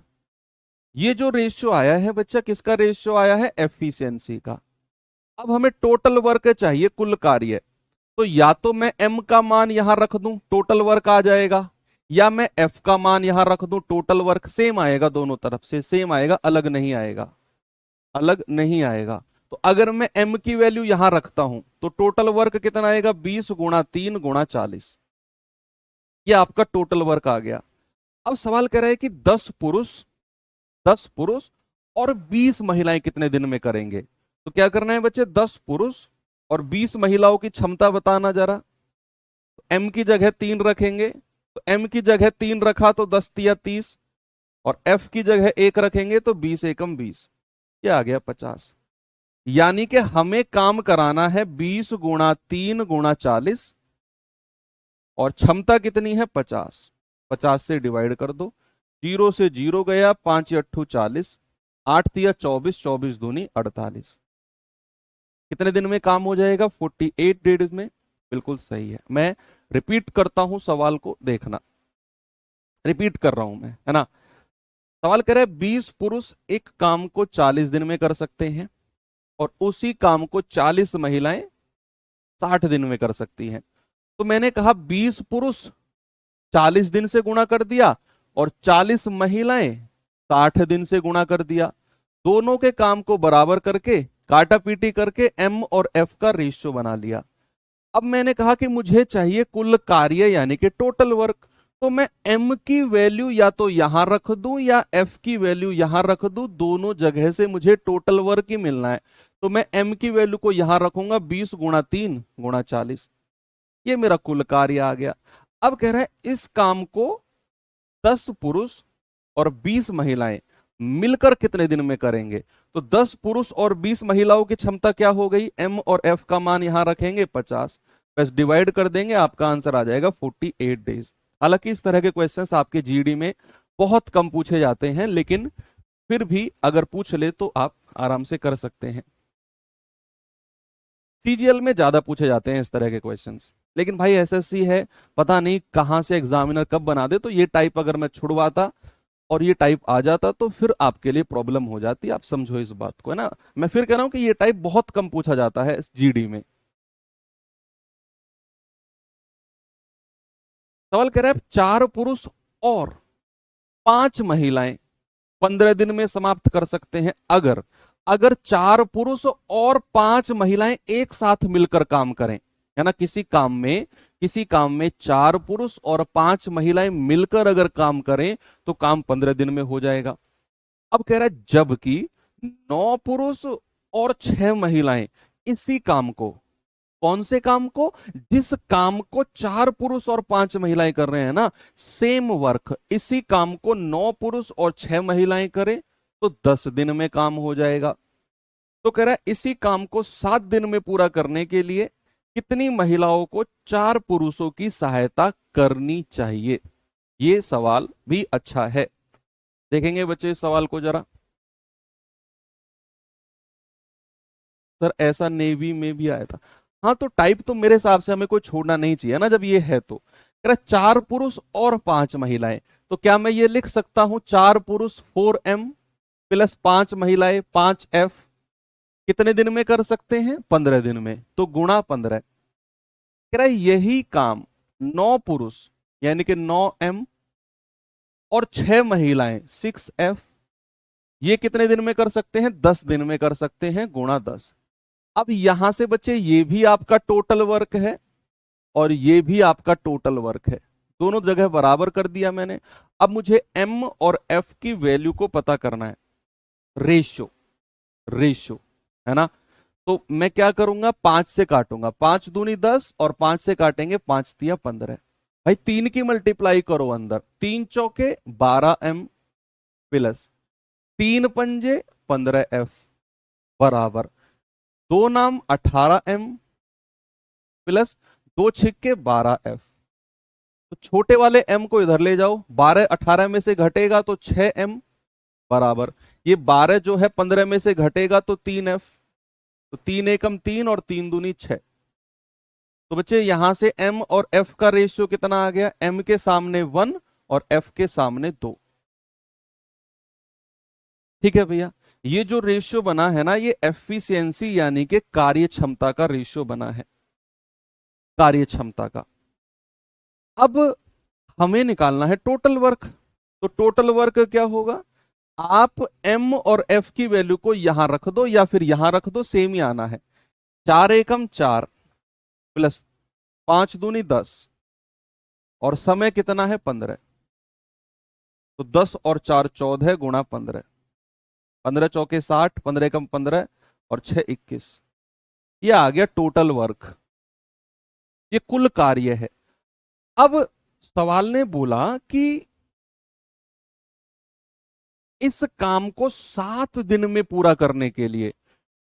Speaker 1: ये जो रेशियो आया है बच्चा, किसका रेशियो आया है, एफिशिएंसी का। अब हमें टोटल वर्क चाहिए, कुल कार्य, तो या तो मैं m का मान यहां रख दूं, टोटल वर्क आ जाएगा, या मैं f का मान यहां रख दूं, टोटल वर्क सेम आएगा, दोनों तरफ से सेम आएगा, अलग नहीं आएगा, अलग नहीं आएगा। तो अगर मैं m की वैल्यू यहां रखता हूं तो टोटल वर्क कितना आएगा, 20 गुणा 3 गुणा 40, ये आपका टोटल वर्क आ गया। अब सवाल कह रहा है कि 10 पुरुष और 20 महिलाएं कितने दिन में करेंगे। तो क्या करना है बच्चे, 10 पुरुष और 20 महिलाओं की क्षमता बताना जरा। तो m की जगह 3 रखेंगे, तो m की जगह 3 रखा तो 10 तिया 30, और f की जगह 1 रखेंगे तो 20 एकम 20, ये आ गया 50। यानी कि हमें काम कराना है 20 गुणा 3 गुणा 40, और क्षमता कितनी है 50, 50 से डिवाइड कर दो, 0 से 0 गया, 5 अट्ठू 40, 8 तिया 24, 24 दूनी 48, कितने दिन में काम हो जाएगा 48 डेज में। बिल्कुल सही है। मैं रिपीट करता हूं सवाल को, देखना, रिपीट कर रहा हूं मैं, है ना। सवाल कह रहा है 20 पुरुष एक काम को 40 दिन में कर सकते हैं, और उसी काम को 40 महिलाएं 60 दिन में कर सकती हैं। तो मैंने कहा 20 पुरुष 40 दिन से गुणा कर दिया, और 40 महिलाएं 60 दिन से गुणा कर दिया, दोनों के काम को बराबर करके काटा पीटी करके m और f का रेशियो बना लिया। अब मैंने कहा कि मुझे चाहिए कुल कार्य यानी कि टोटल वर्क, तो मैं m की वैल्यू या तो यहां रख दूं या f की वैल्यू यहां रख दूं, दोनों जगह से मुझे टोटल वर्क ही मिलना है। तो मैं m की वैल्यू को यहां रखूंगा, 20 गुणा 3 गुणा 40, ये मेरा कुल कार्य आ गया। अब कह रहा है इस काम को 10 पुरुष और 20 महिलाएं मिलकर कितने दिन में करेंगे। तो 10 पुरुष और 20 महिलाओं की क्षमता क्या हो गई, m और f का मान यहां रखेंगे 50, बस डिवाइड कर देंगे, आपका आंसर आ जाएगा 48 डेज। हालांकि इस तरह के क्वेश्चंस आपके जीडी में बहुत कम पूछे जाते हैं, लेकिन फिर भी अगर पूछ ले तो आप आराम से कर सकते हैं। सीजीएल में ज्यादा पूछे जाते हैं इस तरह के क्वेश्चंस, लेकिन भाई एसएससी है, पता नहीं कहां से एग्जामिनर कब बना दे, तो ये टाइप अगर मैं छुड़वाता और ये टाइप आ जाता तो फिर आपके लिए प्रॉब्लम हो जाती। आप समझो इस बात को, है ना। मैं फिर कह रहा हूं कि ये टाइप बहुत कम पूछा जाता है इस जीडी में। सवाल कह रहा है 4 पुरुष और 5 महिलाएं 15 दिन में समाप्त कर सकते हैं, अगर अगर 4 पुरुष और 5 महिलाएं एक साथ मिलकर काम करें, है ना। किसी काम में 4 पुरुष और 5 महिलाएं मिलकर अगर काम करें तो काम 15 दिन में हो जाएगा। अब कह रहा है जबकि 9 पुरुष और 6 महिलाएं इसी काम को, कौन से काम को, जिस काम को 4 पुरुष और 5 महिलाएं कर रहे हैं ना, सेम वर्क, इसी काम को 9 पुरुष और 6 महिलाएं करें तो 10 दिन में काम हो जाएगा। तो कह रहा है इसी काम को 7 दिन में पूरा करने के लिए कितनी महिलाओं को 4 पुरुषों की सहायता करनी चाहिए। ये सवाल भी अच्छा है, देखेंगे बच्चे इस सवाल को जरा। सर ऐसा नेवी में भी आया था। हाँ तो टाइप तो मेरे हिसाब से हमें कोई छोड़ना नहीं चाहिए ना, जब ये है तो कह रहा 4 पुरुष और 5 महिलाएं। तो क्या मैं ये लिख सकता हूं 4 पुरुष 4M प्लस 5 महिलाएं 5F, कितने दिन में कर सकते हैं 15 दिन में, तो गुणा 15। कह रहा है यही काम 9 पुरुष यानी कि 9M और 6 महिलाएं 6F, ये कितने दिन में कर सकते हैं 10 दिन में कर सकते हैं, गुणा 10। अब यहां से बच्चे ये भी आपका टोटल वर्क है और ये भी आपका टोटल वर्क है, दोनों जगह बराबर कर दिया मैंने। अब मुझे M और F की वैल्यू को पता करना है, रेशियो, रेशियो है ना। तो मैं क्या करूंगा 5 से काटूंगा, 5 दूनी 10 और 5 से काटेंगे 5 तिया 15। भाई 3 की मल्टीप्लाई करो अंदर, 3 चौके 12M प्लस 3 पंजे 15F बराबर 2 नाम 18M प्लस 2 छिक्के 12F। तो छोटे वाले m को इधर ले जाओ, 12 18 में से घटेगा तो 6M बराबर, ये 12 जो है 15 में से घटेगा तो 3F, तो 3 एकम 3 और 3 दूनी 6। तो बच्चे यहां से m और f का रेशियो कितना आ गया, m के सामने 1 और f के सामने 2। ठीक है भैया, ये जो रेशियो बना है ना, ये एफिशिएंसी यानी कि कार्य क्षमता का रेशियो बना है, कार्य क्षमता का। अब हमें निकालना है टोटल वर्क। तो टोटल वर्क क्या होगा, आप m और f की वैल्यू को यहां रख दो या फिर यहां रख दो, सेम ही आना है। 4 एकम 4 प्लस 5 दूनी 10 और समय कितना है 15, तो 10 और 4 14 गुणा 15, 15 चौके 60, 15 एकम 15 और 6 21, ये आ गया टोटल वर्क, ये कुल कार्य है। अब सवाल ने बोला कि इस काम को 7 दिन में पूरा करने के लिए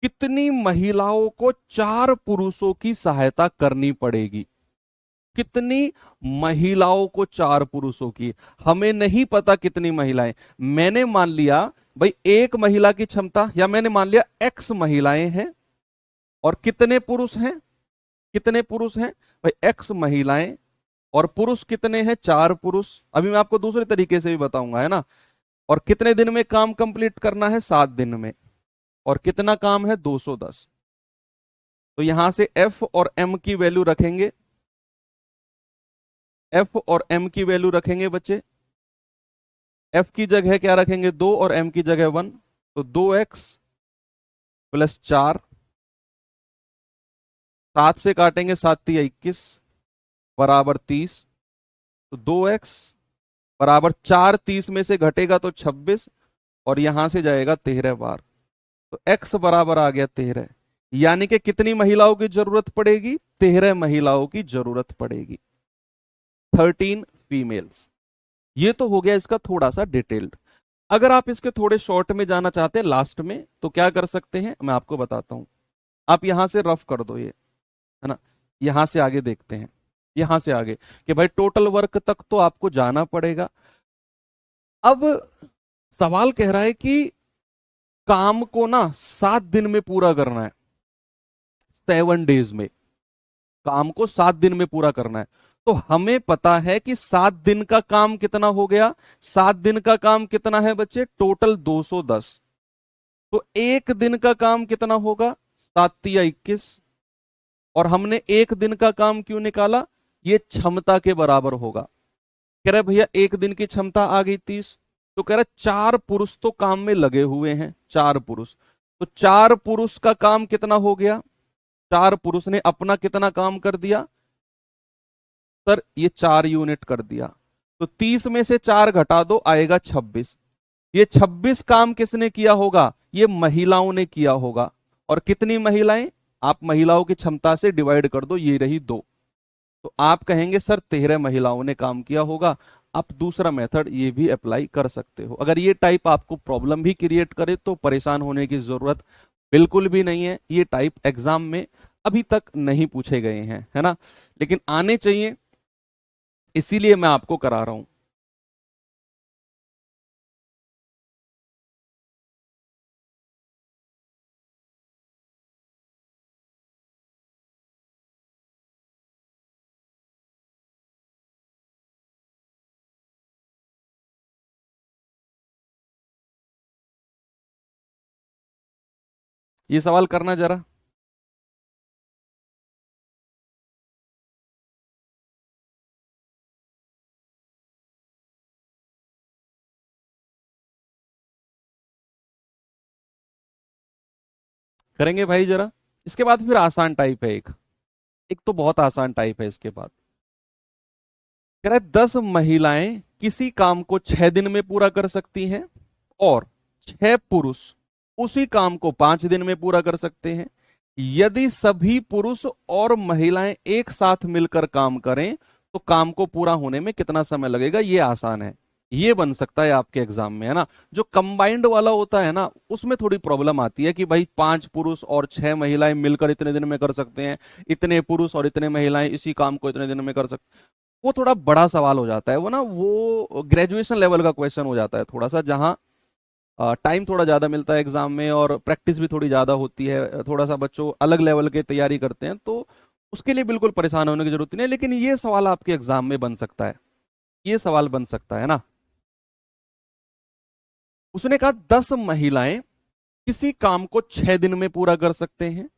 Speaker 1: कितनी महिलाओं को 4 पुरुषों की सहायता करनी पड़ेगी, कितनी महिलाओं को 4 पुरुषों की। हमें नहीं पता कितनी महिलाएं, मैंने मान लिया भाई एक महिला की क्षमता, या मैंने मान लिया X महिलाएं हैं और कितने पुरुष हैं, कितने पुरुष हैं भाई X महिलाएं और पुरुष कितने हैं 4 पुरुष। अभी मैं आपको दूसरे तरीके से भी बताऊंगा है ना। और कितने दिन में काम कंप्लीट करना है 7 दिन में, और कितना काम है 210। तो यहां से F और M की वैल्यू रखेंगे, F और M की वैल्यू रखेंगे बच्चे। F की जगह क्या रखेंगे 2 और M की जगह 1, तो 2x प्लस 4, 7 से काटेंगे 7 तिया 21 बराबर 30, तो 2x बराबर 4, 30 में से घटेगा तो 26 और यहां से जाएगा 13 बार, तो x बराबर आ गया 13। यानी कि कितनी महिलाओं की जरूरत पड़ेगी, 13 महिलाओं की जरूरत पड़ेगी, 13 फीमेल्स। ये तो हो गया इसका थोड़ा सा डिटेल्ड। अगर आप इसके थोड़े शॉर्ट में जाना चाहते हैं लास्ट में, तो क्या कर सकते हैं मैं आपको बताता हूं। आप यहां से रफ कर दो ये, है ना, यहां से आगे देखते हैं, यहां से आगे कि भाई टोटल वर्क तक तो आपको जाना पड़ेगा। अब सवाल कह रहा है कि काम को ना 7 दिन में पूरा करना है, 7 डेज में, काम को 7 दिन में पूरा करना है। तो हमें पता है कि 7 दिन का काम कितना हो गया, 7 दिन का काम कितना है बच्चे टोटल 210। तो एक दिन का काम कितना होगा 7 तिया 21, और हमने एक दिन का काम क्यों निकाला, ये क्षमता के बराबर होगा। कह रहे भैया एक दिन की क्षमता आ गई 30, तो कह रहे 4 पुरुष तो काम में लगे हुए हैं, 4 पुरुष, तो 4 पुरुष का काम कितना हो गया, 4 पुरुष ने अपना कितना काम कर दिया सर, ये 4 यूनिट कर दिया। तो 30 में से 4 घटा दो आएगा 26, ये 26 काम किसने किया होगा, ये महिलाओं ने किया होगा। और कितनी महिलाएं, आप महिलाओं की क्षमता से डिवाइड कर दो, ये रही 2, तो आप कहेंगे सर 13 महिलाओं ने काम किया होगा। आप दूसरा मेथड ये भी अप्लाई कर सकते हो। अगर ये टाइप आपको प्रॉब्लम भी क्रिएट करे तो परेशान होने की जरूरत बिल्कुल भी नहीं है, ये टाइप एग्जाम में अभी तक नहीं पूछे गए हैं, है ना, लेकिन आने चाहिए, इसीलिए मैं आपको करा रहा हूं। ये सवाल करना जरा। करेंगे भाई जरा। इसके बाद फिर आसान टाइप है एक। एक तो बहुत आसान टाइप है इसके बाद। कह रहा है 10 महिलाएं किसी काम को 6 दिन में पूरा कर सकती हैं और 6 पुरुष उसी काम को 5 दिन में पूरा कर सकते हैं। यदि सभी पुरुष और महिलाएं एक साथ मिलकर काम करें तो काम को पूरा होने में कितना समय लगेगा। ये आसान है। ये बन सकता है आपके एग्जाम में, है ना। जो कंबाइंड वाला होता है ना, उसमें थोड़ी प्रॉब्लम आती है कि भाई 5 पुरुष और 6 महिलाएं मिलकर इतने दिन में कर सकते हैं, इतने पुरुष और इतने महिलाएं इसी काम को इतने दिन में कर सकते। वो थोड़ा बड़ा सवाल हो जाता है, वो ना वो ग्रेजुएशन लेवल का क्वेश्चन हो जाता है थोड़ा सा, जहां टाइम थोड़ा ज़्यादा मिलता है एग्जाम में और प्रैक्टिस भी थोड़ी ज़्यादा होती है, थोड़ा सा बच्चों अलग लेवल के तैयारी करते हैं, तो उसके लिए बिल्कुल परेशान होने की जरूरत नहीं है। लेकिन ये सवाल आपके एग्जाम में बन सकता है। ये सवाल बन सकता है ना। उसने कहा 10 महिलाएं किसी काम को 6 दिन में पूरा कर सकते हैं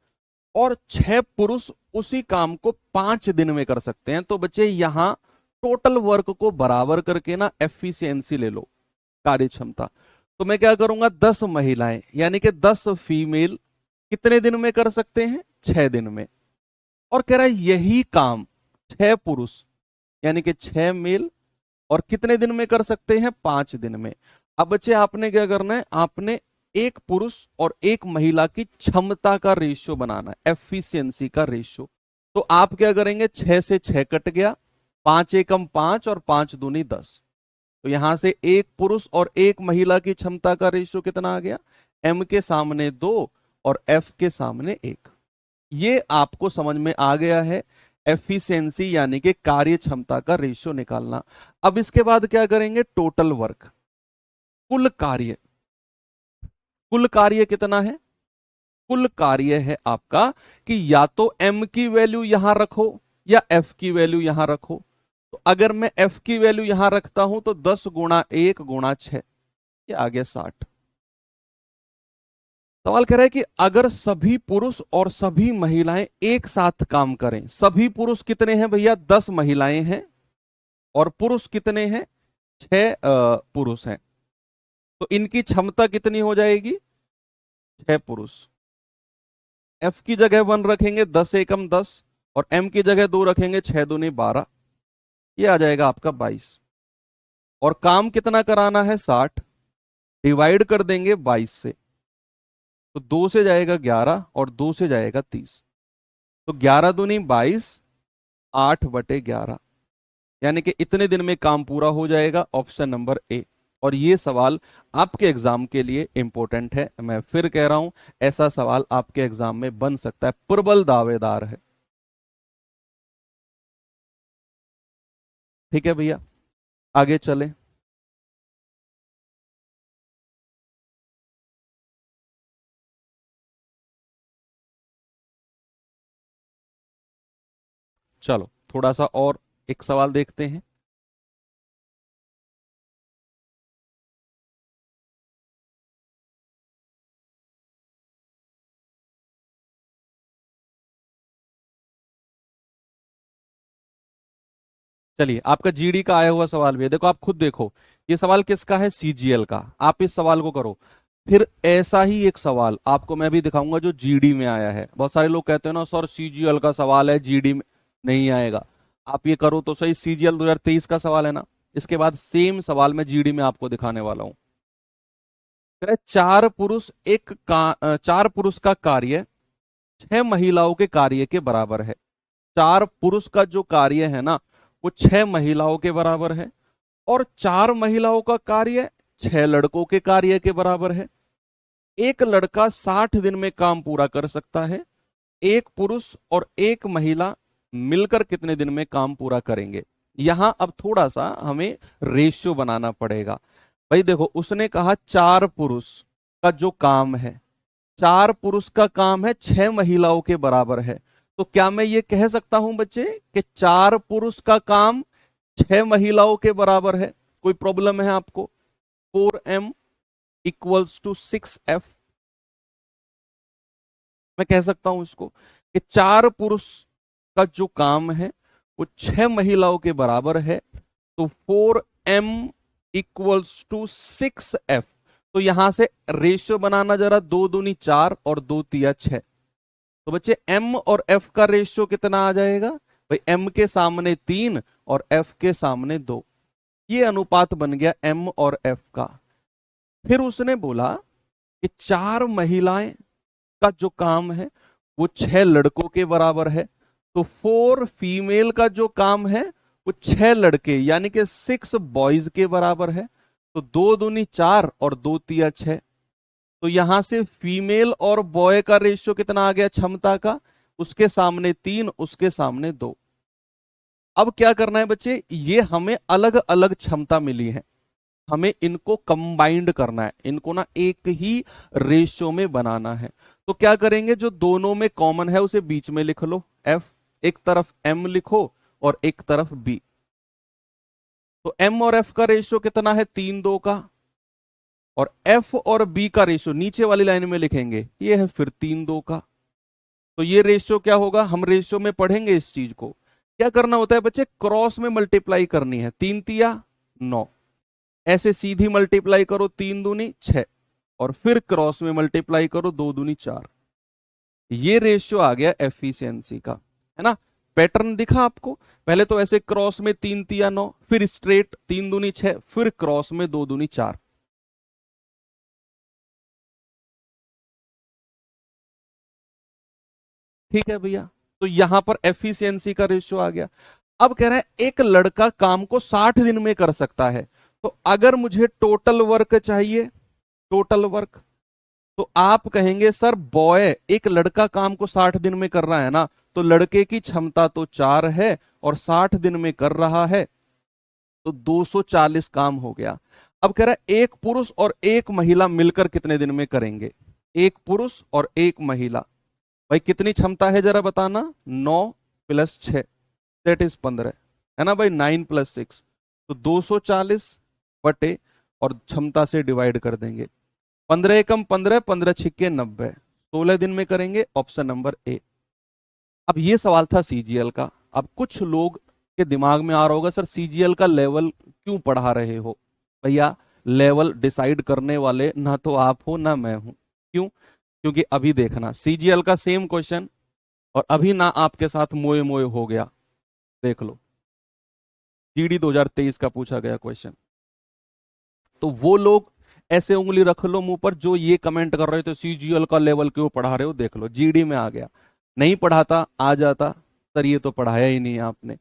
Speaker 1: और 6 पुरुष उसी काम को 5 दिन में कर सकते हैं। तो बच्चे यहां टोटल वर्क को बराबर करके ना एफिशिएंसी ले लो, कार्य क्षमता। तो मैं क्या करूंगा, 10 महिलाएं यानी कि 10 फीमेल कितने दिन में कर सकते हैं, 6 दिन में। और कह रहा है यही काम 6 पुरुष यानी कि 6 मेल और कितने दिन में कर सकते हैं, 5 दिन में। अब बच्चे आपने क्या करना है, आपने एक पुरुष और एक महिला की क्षमता का रेशियो बनाना है, एफिशिएंसी का रेशियो। तो आप क्या करेंगे, 6 से 6 कट गया, 5 एकम 5 और 5 दूनी 10। तो यहां से एक पुरुष और एक महिला की क्षमता का रेशियो कितना आ गया, एम के सामने 2 और एफ के सामने 1। ये आपको समझ में आ गया है, एफिशिएंसी यानी कि कार्य क्षमता का रेशियो निकालना। अब इसके बाद क्या करेंगे, टोटल वर्क, कुल कार्य। कुल कार्य कितना है, कुल कार्य है आपका कि या तो एम की वैल्यू यहां रखो या एफ की वैल्यू यहां रखो। तो अगर मैं एफ की वैल्यू यहां रखता हूं तो 10 गुणा 1 गुणा 6, ये आ गया 60। सवाल कह रहा है कि अगर सभी पुरुष और सभी महिलाएं एक साथ काम करें। सभी पुरुष कितने हैं भैया, 10 महिलाएं हैं और पुरुष कितने हैं, 6 पुरुष हैं। तो इनकी क्षमता कितनी हो जाएगी, 6 पुरुष। एफ की जगह 1 रखेंगे, 10 एकम 10 और एम की जगह 2 रखेंगे, 6 दूनी 12। ये आ जाएगा आपका 22। और काम कितना कराना है, 60। डिवाइड कर देंगे 22 से, तो 2 से जाएगा 11 और 2 से जाएगा 30। तो 11 दूनी 22, 8/11, यानी कि इतने दिन में काम पूरा हो जाएगा, ऑप्शन नंबर ए। और ये सवाल आपके एग्जाम के लिए इंपॉर्टेंट है। मैं फिर कह रहा हूं, ऐसा सवाल आपके एग्जाम में बन सकता है, प्रबल दावेदार है। ठीक है भैया, आगे चले। चलो थोड़ा सा और एक सवाल देखते हैं। चलिए, आपका जीडी का आया हुआ सवाल भी है, देखो आप खुद देखो। ये सवाल किसका है, सीजीएल का। आप इस सवाल को करो। फिर ऐसा ही एक सवाल आपको मैं भी दिखाऊंगा जो जीडी में आया है। बहुत सारे लोग कहते हैं ना सर सीजीएल का सवाल है जीडी में नहीं आएगा। आप ये करो तो सही, सीजीएल 2023 का सवाल है ना। इसके बाद सेम सवाल मैं जीडी में आपको दिखाने वाला हूं। 4 पुरुष का कार्य 6 महिलाओं के कार्य के बराबर है। 4 पुरुष का जो कार्य है ना, वो 6 महिलाओं के बराबर है। और 4 महिलाओं का कार्य 6 लड़कों के कार्य के बराबर है। एक लड़का 60 दिन में काम पूरा कर सकता है। एक पुरुष और एक महिला मिलकर कितने दिन में काम पूरा करेंगे। यहां अब थोड़ा सा हमें रेशियो बनाना पड़ेगा। भाई देखो, उसने कहा 4 पुरुष का जो काम है, 4 पुरुष का काम है 6 महिलाओं के बराबर है। तो क्या मैं ये कह सकता हूं बच्चे कि 4 पुरुष का काम 6 महिलाओं के बराबर है। कोई प्रॉब्लम है आपको, 4m = 6f। मैं कह सकता हूं इसको कि 4 पुरुष का जो काम है वो 6 महिलाओं के बराबर है, तो 4m इक्वल्स टू 6f। तो यहां से रेशियो बनाना जरा, 2 दूनी 4 और 2 तिया 6। तो बच्चे m और f का रेशियो कितना आ जाएगा भाई, m के सामने 3 और f के सामने 2। ये अनुपात बन गया m और f का। फिर उसने बोला कि 4 महिलाएं का जो काम है वो 6 लड़कों के बराबर है, तो 4 फीमेल का जो काम है वो 6 लड़के यानी कि 6 बॉयज के बराबर है। तो 2 दूनी 4 और 2 तिया 6। तो यहां से फीमेल और बॉय का रेशियो कितना आ गया क्षमता का, उसके सामने 3 उसके सामने 2। अब क्या करना है बच्चे, ये हमें अलग अलग क्षमता मिली है, हमें इनको कंबाइंड करना है, इनको ना एक ही रेशियो में बनाना है। तो क्या करेंगे, जो दोनों में कॉमन है उसे बीच में लिख लो, f, एक तरफ m लिखो और एक तरफ b। तो m और f का रेशियो कितना है, 3:2 का, और f और b का रेशियो नीचे वाली लाइन में लिखेंगे, ये है फिर 3:2 का। तो ये रेशियो क्या होगा, हम रेशियो में पढ़ेंगे इस चीज को। क्या करना होता है बच्चे, क्रॉस में मल्टीप्लाई करनी है, 3 तिया 9, ऐसे सीधी मल्टीप्लाई करो, 3 दूनी 6, और फिर क्रॉस में मल्टीप्लाई करो, 2 दूनी 4। ये रेशियो आ गया एफिशिएंसी का, है ना। पैटर्न दिखा आपको, पहले तो ऐसे क्रॉस में 3 तिया 9, फिर स्ट्रेट 3 दूनी 6, फिर क्रॉस में 2 दूनी 4। ठीक है भैया, तो यहां पर एफिशिएंसी का रेशियो आ गया। अब कह रहा है एक लड़का काम को 60 दिन में कर सकता है, तो अगर मुझे टोटल वर्क चाहिए, टोटल वर्क, तो आप कहेंगे सर बॉय, एक लड़का काम को 60 दिन में कर रहा है ना, तो लड़के की क्षमता तो 4 है और 60 दिन में कर रहा है, तो 240 काम हो गया। अब कह रहा है एक पुरुष और एक महिला मिलकर कितने दिन में करेंगे, एक पुरुष और एक महिला, भाई कितनी क्षमता है जरा बताना, 9 + 6 दैट इज 15, है ना भाई, 9 + 6, तो 240 बटे, और क्षमता से डिवाइड कर देंगे, 15 एकम 15, 15 छिक्के 90, 16 दिन में करेंगे, ऑप्शन नंबर ए। अब ये सवाल था सीजीएल का। अब कुछ लोग के दिमाग में आ रहा होगा, सर सीजीएल का लेवल क्यों पढ़ा रहे हो भैया, लेवल डिसाइड करने वाले ना तो आप हो ना मैं हूं। क्यों, क्योंकि अभी देखना सीजीएल का सेम क्वेश्चन, और अभी ना आपके साथ मोए मोए हो गया, देख लो, जीडी 2023 का पूछा गया क्वेश्चन। तो वो लोग ऐसे उंगली रख लो मुंह पर जो ये कमेंट कर रहे थे सीजीएल का लेवल क्यों पढ़ा रहे हो, देख लो जीडी में आ गया, नहीं पढ़ाता आ जाता, सर ये तो पढ़ाया ही नहीं आपने।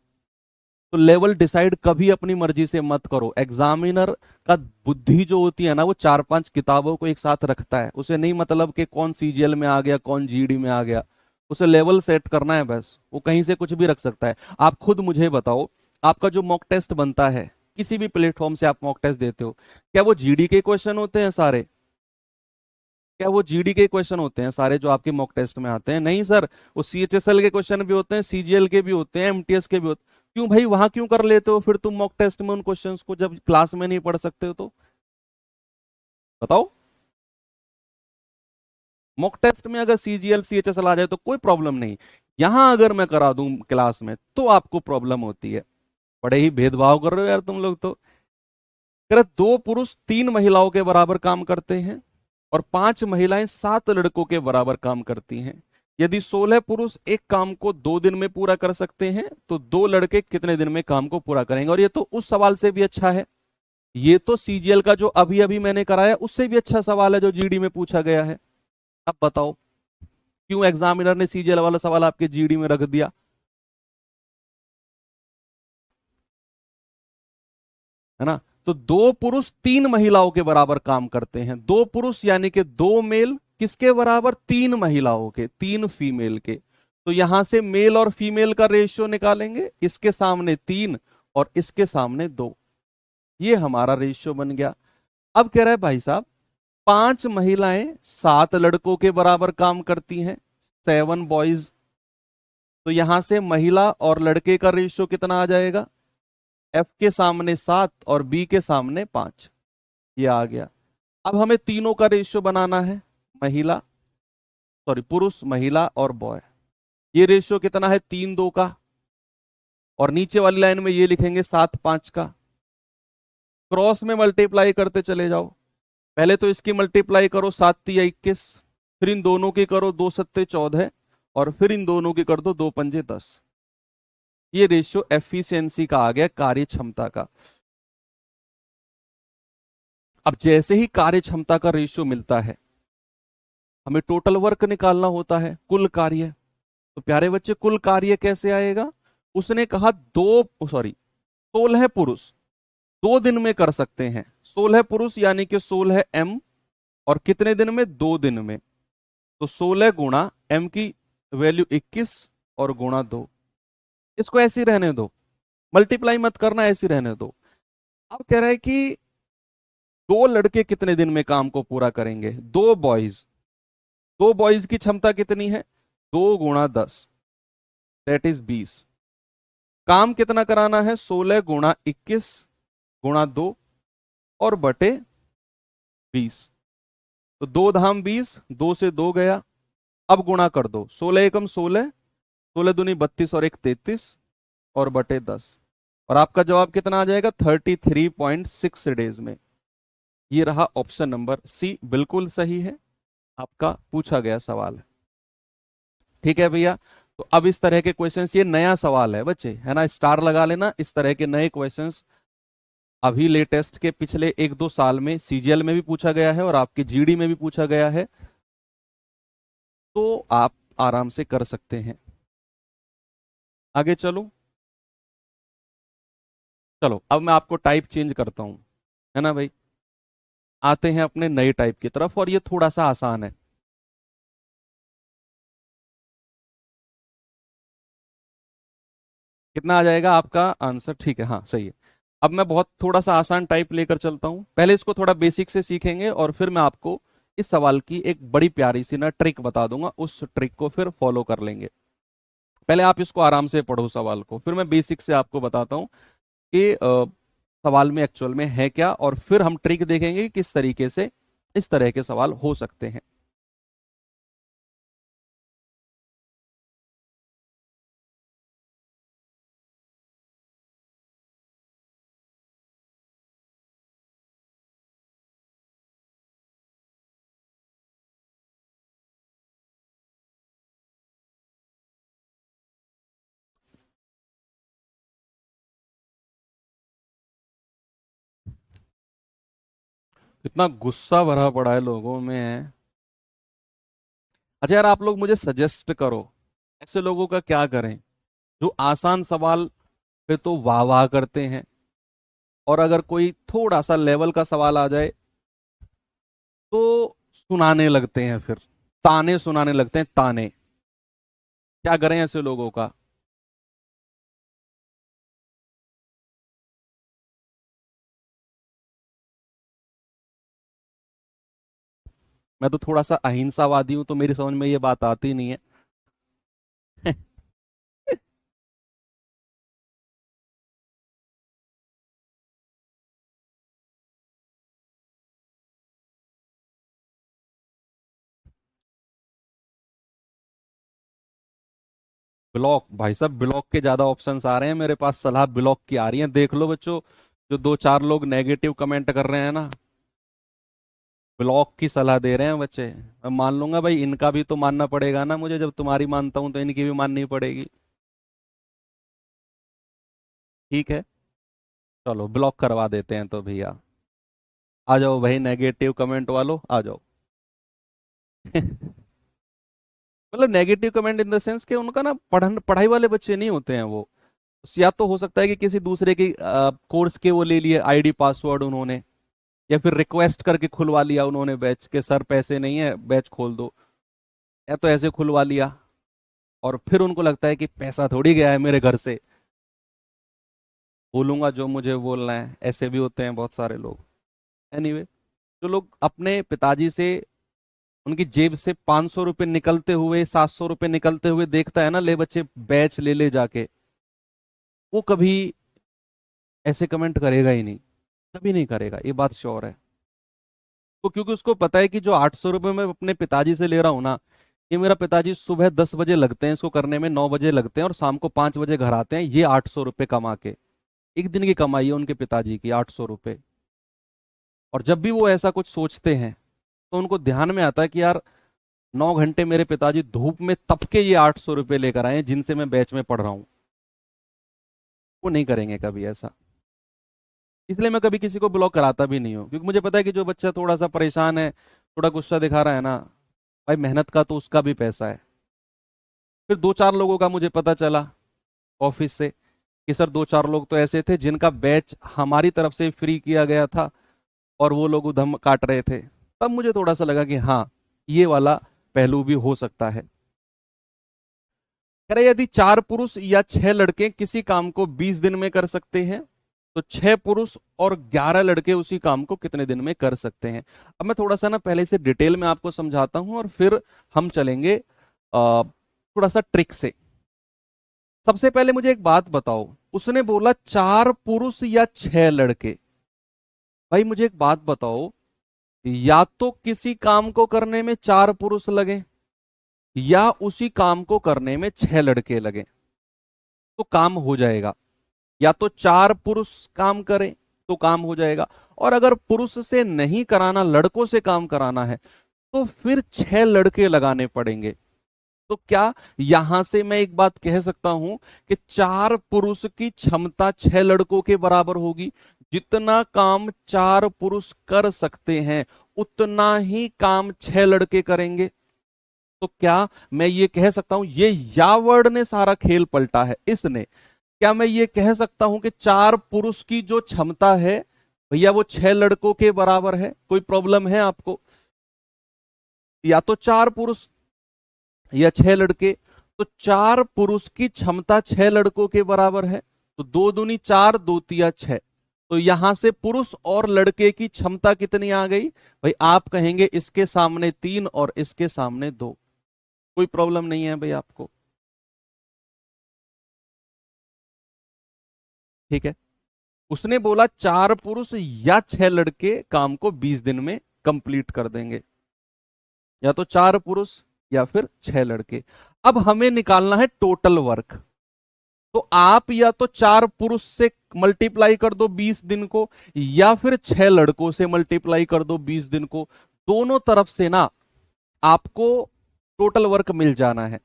Speaker 1: तो लेवल डिसाइड कभी अपनी मर्जी से मत करो, एग्जामिनर का बुद्धि जो होती है ना, वो 4-5 किताबों को एक साथ रखता है, उसे नहीं मतलब कि कौन सीजीएल में आ गया कौन जीडी में आ गया, उसे लेवल सेट करना है बस, वो कहीं से कुछ भी रख सकता है। आप खुद मुझे बताओ, आपका जो मॉक टेस्ट बनता है, किसी भी प्लेटफॉर्म से आप मॉक टेस्ट देते हो, क्या वो जीडी के क्वेश्चन होते हैं सारे, क्या वो जीडी के क्वेश्चन होते हैं सारे जो आपके मॉक टेस्ट में आते हैं, नहीं सर, वो सीएचएसएल के क्वेश्चन भी होते हैं, सीजीएल के भी होते हैं, एमटीएस के भी होते हैं। क्यों भाई, वहां क्यों कर लेते हो फिर तुम मॉक टेस्ट में उन क्वेश्चंस को, जब क्लास में नहीं पढ़ सकते हो तो बताओ। मॉक टेस्ट में अगर सीजीएल सीएचएसएल आ जाए तो कोई प्रॉब्लम नहीं, यहां अगर मैं करा दूं क्लास में तो आपको प्रॉब्लम होती है। बड़े ही भेदभाव कर रहे हो यार तुम लोग तो। कह रहे 2 पुरुष 3 महिलाओं के बराबर काम करते हैं और 5 महिलाएं 7 लड़कों के बराबर काम करती हैं। यदि 16 पुरुष एक काम को 2 दिन में पूरा कर सकते हैं, तो 2 लड़के कितने दिन में काम को पूरा करेंगे। और ये तो उस सवाल से भी अच्छा है, ये तो सीजीएल का जो अभी अभी मैंने कराया उससे भी अच्छा सवाल है जो जीडी में पूछा गया है। अब बताओ क्यों एग्जामिनर ने सीजीएल वाला सवाल आपके जीडी में रख दिया, है ना। तो 2 पुरुष 3 महिलाओं के बराबर काम करते हैं, 2 पुरुष यानी कि 2 मेल किसके बराबर, 3 महिलाओं के, 3 फीमेल के। तो यहां से मेल और फीमेल का रेशियो निकालेंगे, इसके सामने 3 और इसके सामने 2, ये हमारा रेशियो बन गया। अब कह रहा है भाई साहब 5 महिलाएं 7 लड़कों के बराबर काम करती हैं, 7 बॉयज, तो यहां से महिला और लड़के का रेशियो कितना आ जाएगा, एफ के सामने 7 और बी के सामने 5, ये आ गया। अब हमें तीनों का रेशियो बनाना है, महिला सॉरी पुरुष महिला और बॉय, ये रेशियो कितना है 3:2 का, और नीचे वाली लाइन में ये लिखेंगे 7:5 का। क्रॉस में मल्टीप्लाई करते चले जाओ, पहले तो इसकी मल्टीप्लाई करो 7×3 = 21, फिर इन दोनों की करो 2×7 = 14, और फिर इन दोनों की कर दो 2×5 = 10। ये रेशियो एफिशिएंसी का आ गया, कार्य क्षमता का। अब जैसे ही कार्य क्षमता का रेशियो मिलता है, हमें टोटल वर्क निकालना होता है, कुल कार्य। तो प्यारे बच्चे कुल कार्य कैसे आएगा? उसने कहा 16 पुरुष 2 दिन में कर सकते हैं। 16 पुरुष यानी कि 16 m, और कितने दिन में? 2 दिन में। तो 16 गुणा m की वैल्यू 21 और गुणा 2। इसको ऐसे ही रहने दो, मल्टीप्लाई मत करना, ऐसे ही रहने दो। अब कह रहा है कि 2 लड़के कितने दिन में काम को पूरा करेंगे? 2 बॉयज की क्षमता कितनी है? 2×10 दैट इज 20। काम कितना कराना है? 16 गुणा 21 गुणा 2 और बटे 20। तो 2×20, 2 से 2 गया। अब गुणा कर दो, 16 एकम 16, 16 दूनी 32 और 1 33 और बटे 10, और आपका जवाब कितना आ जाएगा? 33.6 डेज में। ये रहा ऑप्शन नंबर सी, बिल्कुल सही है, आपका पूछा गया सवाल है। ठीक है भैया, तो अब इस तरह के क्वेश्चंस, ये नया सवाल है बच्चे, है ना, स्टार लगा लेना। इस तरह के नए क्वेश्चंस अभी लेटेस्ट के पिछले 1-2 साल में सीजीएल में भी पूछा गया है और आपके जीडी में भी पूछा गया है, तो आप आराम से कर सकते हैं। आगे चलो, चलो अब मैं आपको टाइप चेंज करता हूं, है ना भाई। आते हैं अपने नए टाइप की तरफ, और ये थोड़ा सा आसान है। कितना आ जाएगा आपका आंसर? ठीक है, हाँ सही है। अब मैं बहुत थोड़ा सा आसान टाइप लेकर चलता हूं, पहले इसको थोड़ा बेसिक से सीखेंगे और फिर मैं आपको इस सवाल की एक बड़ी प्यारी सी ना ट्रिक बता दूंगा, उस ट्रिक को फिर फॉलो कर लेंगे। पहले आप इसको आराम से पढ़ो सवाल को, फिर मैं बेसिक से आपको बताता हूँ कि सवाल में एक्चुअल में है क्या, और फिर हम ट्रिक देखेंगे कि किस तरीके से इस तरह के सवाल हो सकते हैं। इतना गुस्सा भरा पड़ा है लोगों में। अच्छा यार, आप लोग मुझे सजेस्ट करो, ऐसे लोगों का क्या करें जो आसान सवाल पे तो वाह वाह करते हैं, और अगर कोई थोड़ा सा लेवल का सवाल आ जाए तो सुनाने लगते हैं, फिर ताने सुनाने लगते हैं, ताने। क्या करें ऐसे लोगों का? मैं तो थोड़ा सा अहिंसावादी हूं, तो मेरी समझ में ये बात आती नहीं है। ब्लॉक? भाई साहब ब्लॉक के ज्यादा ऑप्शंस आ रहे हैं मेरे पास, सलाह ब्लॉक की आ रही है, देख लो बच्चों। जो 2-4 लोग नेगेटिव कमेंट कर रहे हैं ना, ब्लॉक की सलाह दे रहे हैं बच्चे। मैं मान लूंगा भाई, इनका भी तो मानना पड़ेगा ना मुझे, जब तुम्हारी मानता हूं तो इनकी भी माननी पड़ेगी। ठीक है, चलो ब्लॉक करवा देते हैं तो भैया। आ जाओ भाई नेगेटिव कमेंट वालों, आ जाओ। मतलब negative comment in the sense कि उनका ना पढ़ाई वाले बच्चे नहीं होते हैं वो। या तो हो सकता है कि किसी दूसरे की कोर्स के वो ले लिए आईडी पासवर्ड उन्होंने, या फिर रिक्वेस्ट करके खुलवा लिया उन्होंने बैच के, सर पैसे नहीं है बैच खोल दो, या तो ऐसे खुलवा लिया, और फिर उनको लगता है कि पैसा थोड़ी गया है मेरे घर से, बोलूंगा जो मुझे बोलना है। ऐसे भी होते हैं बहुत सारे लोग। एनीवे, जो लोग अपने पिताजी से, उनकी जेब से 500 रुपये निकलते हुए, 700 रुपये निकलते हुए देखता है ना, ले बच्चे बैच ले ले जाके, वो कभी ऐसे कमेंट करेगा ही नहीं, कभी नहीं करेगा, ये बात श्योर है। तो क्योंकि उसको पता है कि जो 800 रुपये मैं अपने पिताजी से ले रहा हूं ना, ये मेरा पिताजी सुबह 10 बजे लगते हैं इसको करने में, 9 बजे लगते हैं और शाम को 5 बजे घर आते हैं, ये 800 रुपये कमा के। एक दिन की कमाई है उनके पिताजी की 800 रुपये। और जब भी वो ऐसा कुछ सोचते हैं तो उनको ध्यान में आता है कि यार 9 घंटे मेरे पिताजी धूप में तप के ये 800 रुपये लेकर आए हैं जिनसे मैं बैच में पढ़ रहा हूं। वो नहीं करेंगे कभी ऐसा। इसलिए मैं कभी किसी को ब्लॉक कराता भी नहीं हूँ, क्योंकि मुझे पता है कि जो बच्चा थोड़ा सा परेशान है, थोड़ा गुस्सा दिखा रहा है ना, भाई मेहनत का तो उसका भी पैसा है। फिर 2-4 लोगों का मुझे पता चला ऑफिस से कि सर 2-4 लोग तो ऐसे थे जिनका बैच हमारी तरफ से फ्री किया गया था और वो लोग उधम काट रहे थे। तब मुझे थोड़ा सा लगा कि हाँ, ये वाला पहलू भी हो सकता है। कह रहे यदि 4 पुरुष या 6 लड़के किसी काम को 20 दिन में कर सकते हैं तो 6 पुरुष और 11 लड़के उसी काम को कितने दिन में कर सकते हैं। अब मैं थोड़ा सा ना पहले से डिटेल में आपको समझाता हूं और फिर हम चलेंगे थोड़ा सा ट्रिक से। सबसे पहले मुझे एक बात बताओ, उसने बोला 4 पुरुष या 6 लड़के। भाई मुझे एक बात बताओ, या तो किसी काम को करने में 4 पुरुष लगे या उसी काम को करने में 6 लड़के लगे तो काम हो जाएगा। या तो 4 पुरुष काम करें तो काम हो जाएगा, और अगर पुरुष से नहीं कराना, लड़कों से काम कराना है तो फिर 6 लड़के लगाने पड़ेंगे। तो क्या यहां से मैं एक बात कह सकता हूं कि 4 पुरुष की क्षमता 6 लड़कों के बराबर होगी। जितना काम 4 पुरुष कर सकते हैं उतना ही काम 6 लड़के करेंगे। तो क्या मैं ये कह सकता हूं, ये या वर्ड ने सारा खेल पलटा है इसने, क्या मैं ये कह सकता हूं कि 4 पुरुष की जो क्षमता है भैया वो 6 लड़कों के बराबर है? कोई प्रॉब्लम है आपको? या तो 4 पुरुष या 6 लड़के, तो 4 पुरुष की क्षमता 6 लड़कों के बराबर है, तो 2 दूनी 4, 2 तिया 6। तो यहां से पुरुष और लड़के की क्षमता कितनी आ गई भाई? आप कहेंगे इसके सामने 3 और इसके सामने 2। कोई प्रॉब्लम नहीं है भाई आपको? ठीक है। उसने बोला 4 पुरुष या 6 लड़के काम को 20 दिन में कंप्लीट कर देंगे। या तो 4 पुरुष या फिर 6 लड़के। अब हमें निकालना है टोटल वर्क। तो आप या तो 4 पुरुष से मल्टीप्लाई कर दो 20 दिन को, या फिर 6 लड़कों से मल्टीप्लाई कर दो 20 दिन को। दोनों तरफ से ना आपको टोटल वर्क मिल जाना है,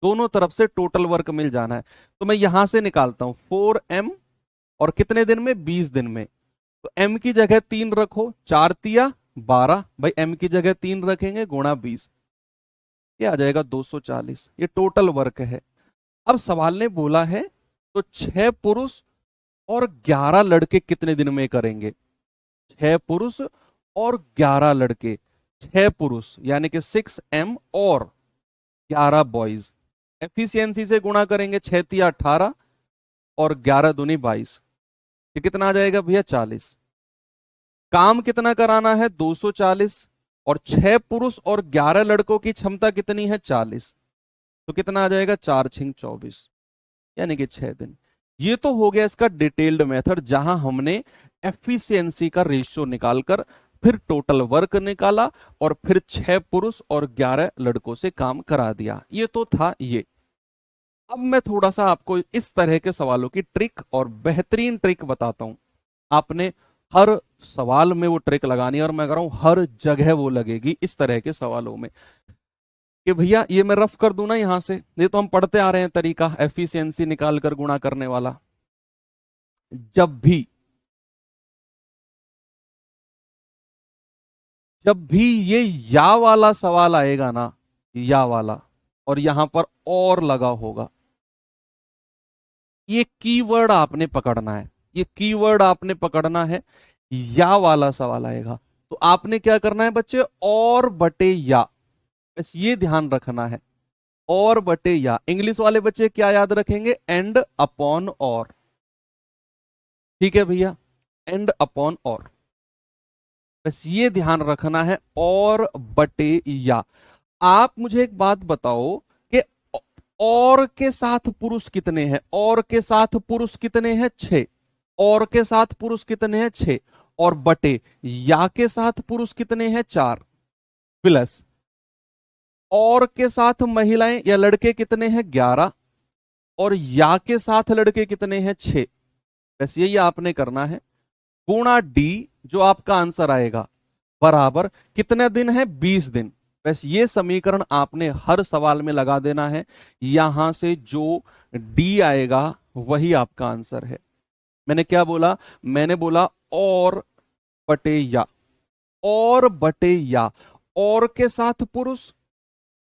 Speaker 1: दोनों तरफ से टोटल वर्क मिल जाना है। तो मैं यहां से निकालता हूं 4m, और कितने दिन में? 20 दिन में। तो m की जगह 3 रखो, 4 तिया 12। भाई m की जगह 3 रखेंगे, गुणा 20, ये आ जाएगा 240। ये टोटल वर्क है। अब सवाल ने बोला है तो 6 पुरुष और 11 लड़के कितने दिन में करेंगे? 6 पुरुष और 11 लड़के। 6 पुरुष यानी कि 6m और 11 बॉयज। एफिशिएंसी से गुणा करेंगे, 6 तिया 18 और 11 दूनी 22। ये कितना आ जाएगा भैया? 40। काम कितना कराना है? 240। और 6 पुरुष और 11 लड़कों की क्षमता कितनी है? 40। तो कितना आ जाएगा? 4×6 = 24, यानी कि 6 दिन। ये तो हो गया इसका डिटेल्ड मेथड, जहां हमने एफिशिएंसी का रेशियो निकालकर फिर टोटल वर्क निकाला और फिर 6 पुरुष और 11 लड़कों से काम करा दिया। ये तो था ये। अब मैं थोड़ा सा आपको इस तरह के सवालों की ट्रिक और बेहतरीन ट्रिक बताता हूं। आपने हर सवाल में वो ट्रिक लगानी है, और मैं कह रहा हूं हर जगह वो लगेगी इस तरह के सवालों में। कि भैया ये मैं रफ कर दूं ना यहां से, ये तो हम पढ़ते आ रहे हैं तरीका एफिशिएंसी निकाल कर गुणा करने वाला। जब भी ये या वाला सवाल आएगा ना, या वाला, और यहां पर और लगा होगा, ये कीवर्ड आपने पकड़ना है, ये कीवर्ड आपने पकड़ना है। या वाला सवाल आएगा तो आपने क्या करना है बच्चे? और बटे या, बस ये ध्यान रखना है। और बटे या। इंग्लिश वाले बच्चे क्या याद रखेंगे? एंड अपॉन और। ठीक है भैया, एंड अपॉन और, बस ये ध्यान रखना है। और बटे या। आप मुझे एक बात बताओ कि और के साथ पुरुष कितने हैं? और के साथ पुरुष कितने हैं? 6। और के साथ पुरुष कितने हैं? 6। और बटे या के साथ पुरुष कितने हैं? 4। प्लस और के साथ महिलाएं या लड़के कितने हैं 11, और या के साथ लड़के कितने हैं 6। बस यही आपने करना है, गुणा डी, जो आपका आंसर आएगा, बराबर कितने दिन है 20 दिन। बस ये समीकरण आपने हर सवाल में लगा देना है, यहां से जो डी आएगा वही आपका आंसर है। मैंने क्या बोला, मैंने बोला और बटे या, और बटे या, और के साथ पुरुष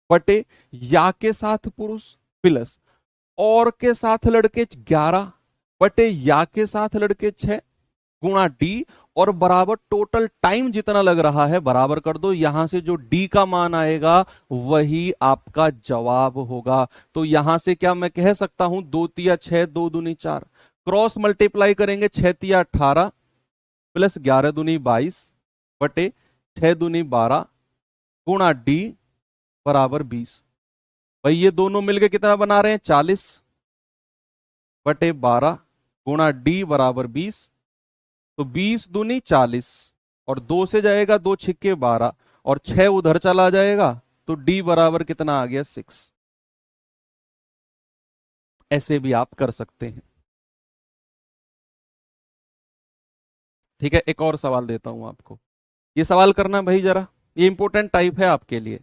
Speaker 1: बटे या के साथ पुरुष प्लस और के साथ लड़के 11 बटे या के साथ लड़के 6 गुणा डी, और बराबर टोटल टाइम जितना लग रहा है बराबर कर दो। यहां से जो डी का मान आएगा वही आपका जवाब होगा। तो यहां से क्या मैं कह सकता हूं, 2 तिया 6, 2 दूनी 4, क्रॉस मल्टीप्लाई करेंगे 6 तिया 18 प्लस 11 दूनी 22 बटे 6 दूनी 12 गुणा डी बराबर 20। भाई ये दोनों मिलके कितना बना रहे हैं 40 बटे 12 गुणा डी बराबर 20। तो 20 दूनी 40, और 2 से जाएगा 2 छिक्के 12, और 6 उधर चला जाएगा, तो डी बराबर कितना आ गया 6। ऐसे भी आप कर सकते हैं। ठीक है, एक और सवाल देता हूं आपको, ये सवाल करना भाई जरा, ये इंपॉर्टेंट टाइप है आपके लिए।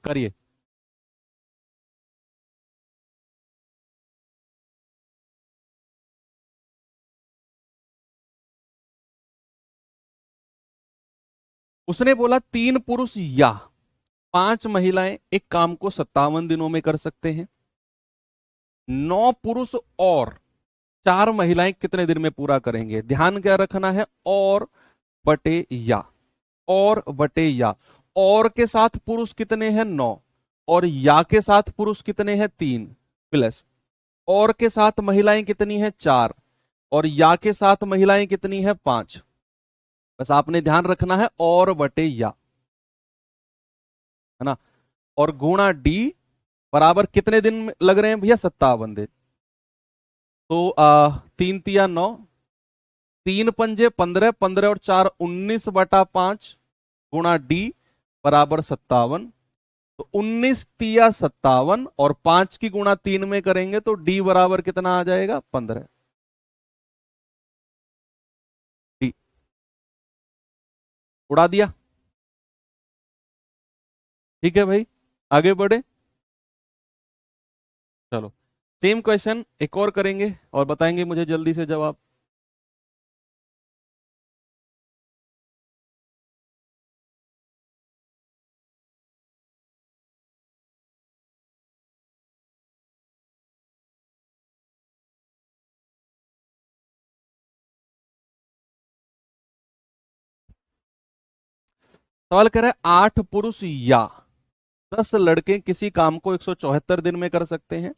Speaker 1: करिए। उसने बोला 3 पुरुष या 5 महिलाएं एक काम को 57 दिनों में कर सकते हैं। 9 पुरुष और 4 महिलाएं कितने दिन में पूरा करेंगे। ध्यान क्या रखना है, और बटे या, और बटे या, और के साथ पुरुष कितने हैं 9, और या के साथ पुरुष कितने हैं 3 प्लस और के साथ महिलाएं कितनी हैं 4, और या के साथ महिलाएं कितनी हैं 5। बस आपने ध्यान रखना है और बटे या, है ना, और गुणा डी बराबर कितने दिन लग रहे हैं भैया 57 दिन। तो 3 तिया 9, 3 पंजे 15, 15 और 4 19/5 गुणा डी बराबर 57। तो 19 तिया 57, और 5 की गुणा 3 में करेंगे तो डी बराबर कितना आ जाएगा 15। डी उड़ा दिया। ठीक है भाई, आगे बढ़े। चलो, सेम क्वेश्चन एक और करेंगे और बताएंगे मुझे जल्दी से जवाब। सवाल कह रहा है 8 पुरुष या 10 लड़के किसी काम को 174 दिन में कर सकते हैं,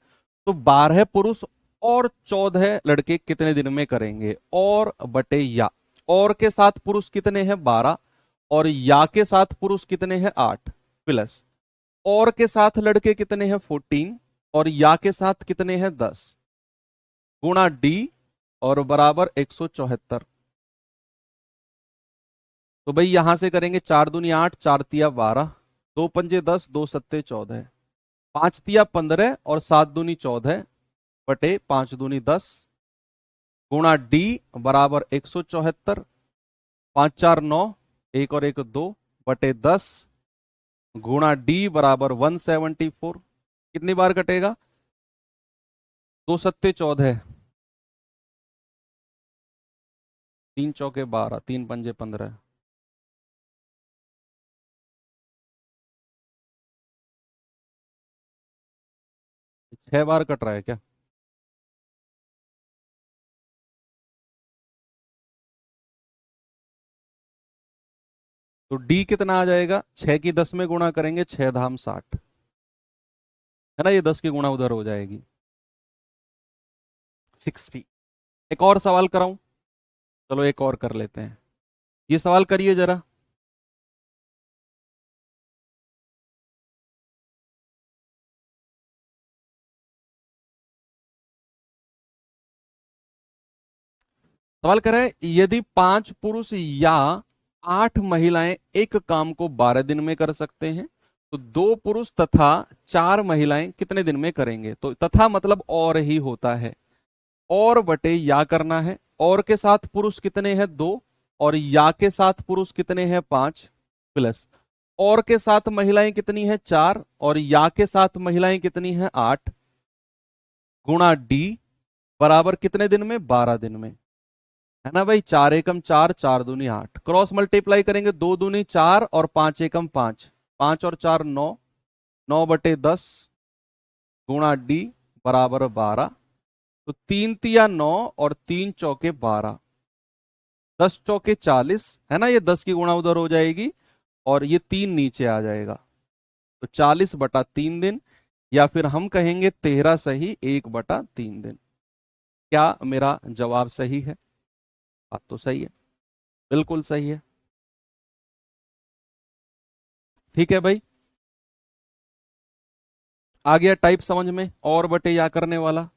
Speaker 1: तो 12 पुरुष और 14 लड़के कितने दिन में करेंगे। और बटे या, और के साथ पुरुष कितने हैं 12, और या के साथ पुरुष कितने हैं 8 प्लस और के साथ लड़के कितने हैं 14, और या के साथ कितने हैं 10 गुणा डी और बराबर 174। तो भाई यहां से करेंगे 4 दूनी 8, 4 तिया 12, 2 पंजे 10, 2 सत्ते 14, 5 तिया 15 और 7 दूनी 14 बटे 5 दूनी 10 गुणा डी बराबर 174। 5 4 9, एक और एक 2 बटे 10 गुणा डी बराबर 174। कितनी बार कटेगा, 2 सत्ते 14, 3 चौके 12, 3 पंजे 15। 6 बार कट रहा है क्या। तो डी कितना आ जाएगा, 6 की 10 में गुणा करेंगे 6 धाम 60, है ना, ये 10 की गुणा उधर हो जाएगी 60। एक और सवाल कराऊं, चलो एक और कर लेते हैं। ये सवाल करिए जरा। सवाल कर रहा है यदि 5 पुरुष या 8 महिलाएं एक काम को 12 दिन में कर सकते हैं तो 2 पुरुष तथा 4 महिलाएं कितने दिन में करेंगे। तो तथा मतलब और ही होता है, और बटे या करना है। और के साथ पुरुष कितने हैं 2, और या के साथ पुरुष कितने हैं 5, प्लस और के साथ महिलाएं कितनी हैं 4, और या के साथ महिलाएं कितनी हैं 8, गुणा डी बराबर कितने दिन में 12 दिन में, है ना भाई। 4 एकम 4, 4 दूनी 8, क्रॉस मल्टीप्लाई करेंगे 2 दूनी 4 और 5 एकम 5, 5 और 4 9, 9 बटे 10 गुणा डी बराबर 12। तो 3 तिया 9 और 3 चौके 12, 10 चौके 40, है ना। ये 10 की गुणा उधर हो जाएगी और ये 3 नीचे आ जाएगा, तो 40 बटा 3 दिन, या फिर हम कहेंगे 13 सही 1 बटा 3 दिन। क्या मेरा जवाब सही है? बात तो सही है, बिल्कुल सही है। ठीक है भाई, आ गया टाइप समझ में, और बटे या करने वाला।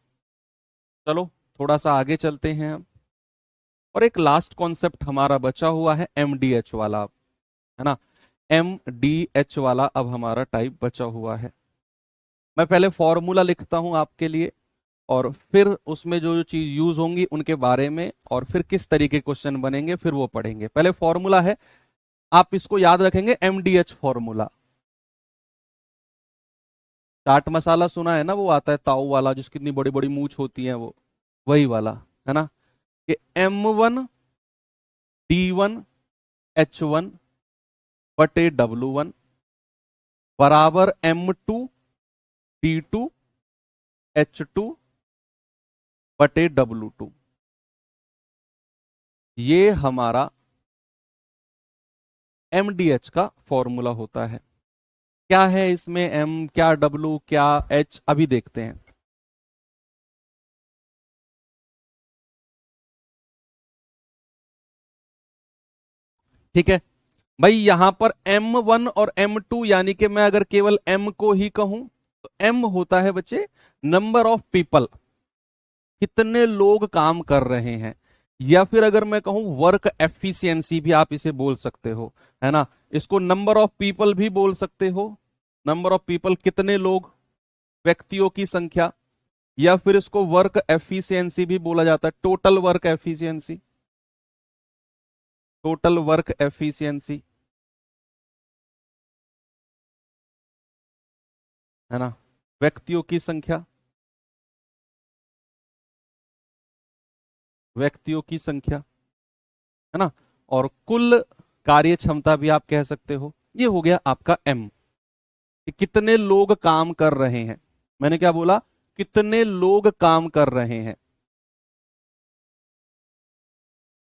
Speaker 1: चलो थोड़ा सा आगे चलते हैं हम, और एक लास्ट कॉन्सेप्ट हमारा बचा हुआ है एमडीएच वाला, है ना। एमडीएच वाला अब हमारा टाइप बचा हुआ है। मैं पहले फॉर्मूला लिखता हूं आपके लिए, और फिर उसमें जो जो चीज यूज होंगी उनके बारे में, और फिर किस तरीके क्वेश्चन बनेंगे फिर वो पढ़ेंगे। पहले फॉर्मूला है, आप इसको याद रखेंगे, एमडीएच फॉर्मूला। चाट मसाला सुना है ना, वो आता है ताऊ वाला जिसकी इतनी बड़ी बड़ी मूछ होती है, वो वही वाला, है ना। कि M1D1H1 बटे W1 बराबर M2D2H2 बटे W2। ये हमारा एमडीएच का फॉर्मूला होता है। क्या है इसमें एम, क्या डब्लू, क्या एच, अभी देखते हैं। ठीक है भाई, यहां पर M1 और M2, यानी कि मैं अगर केवल M को ही कहूं तो M होता है बच्चे नंबर ऑफ पीपल, कितने लोग काम कर रहे हैं। या फिर अगर मैं कहूं वर्क एफिशिएंसी भी आप इसे बोल सकते हो, है ना। इसको नंबर ऑफ पीपल भी बोल सकते हो, नंबर ऑफ पीपल कितने लोग, व्यक्तियों की संख्या। या फिर इसको वर्क एफिशिएंसी भी बोला जाता है, total work efficiency, total work efficiency, है ना। व्यक्तियों की संख्या, व्यक्तियों की संख्या, है ना। और कुल कार्य क्षमता भी आप कह सकते हो। ये हो गया आपका एम, कि कितने लोग काम कर रहे हैं। मैंने क्या बोला, कितने लोग काम कर रहे हैं।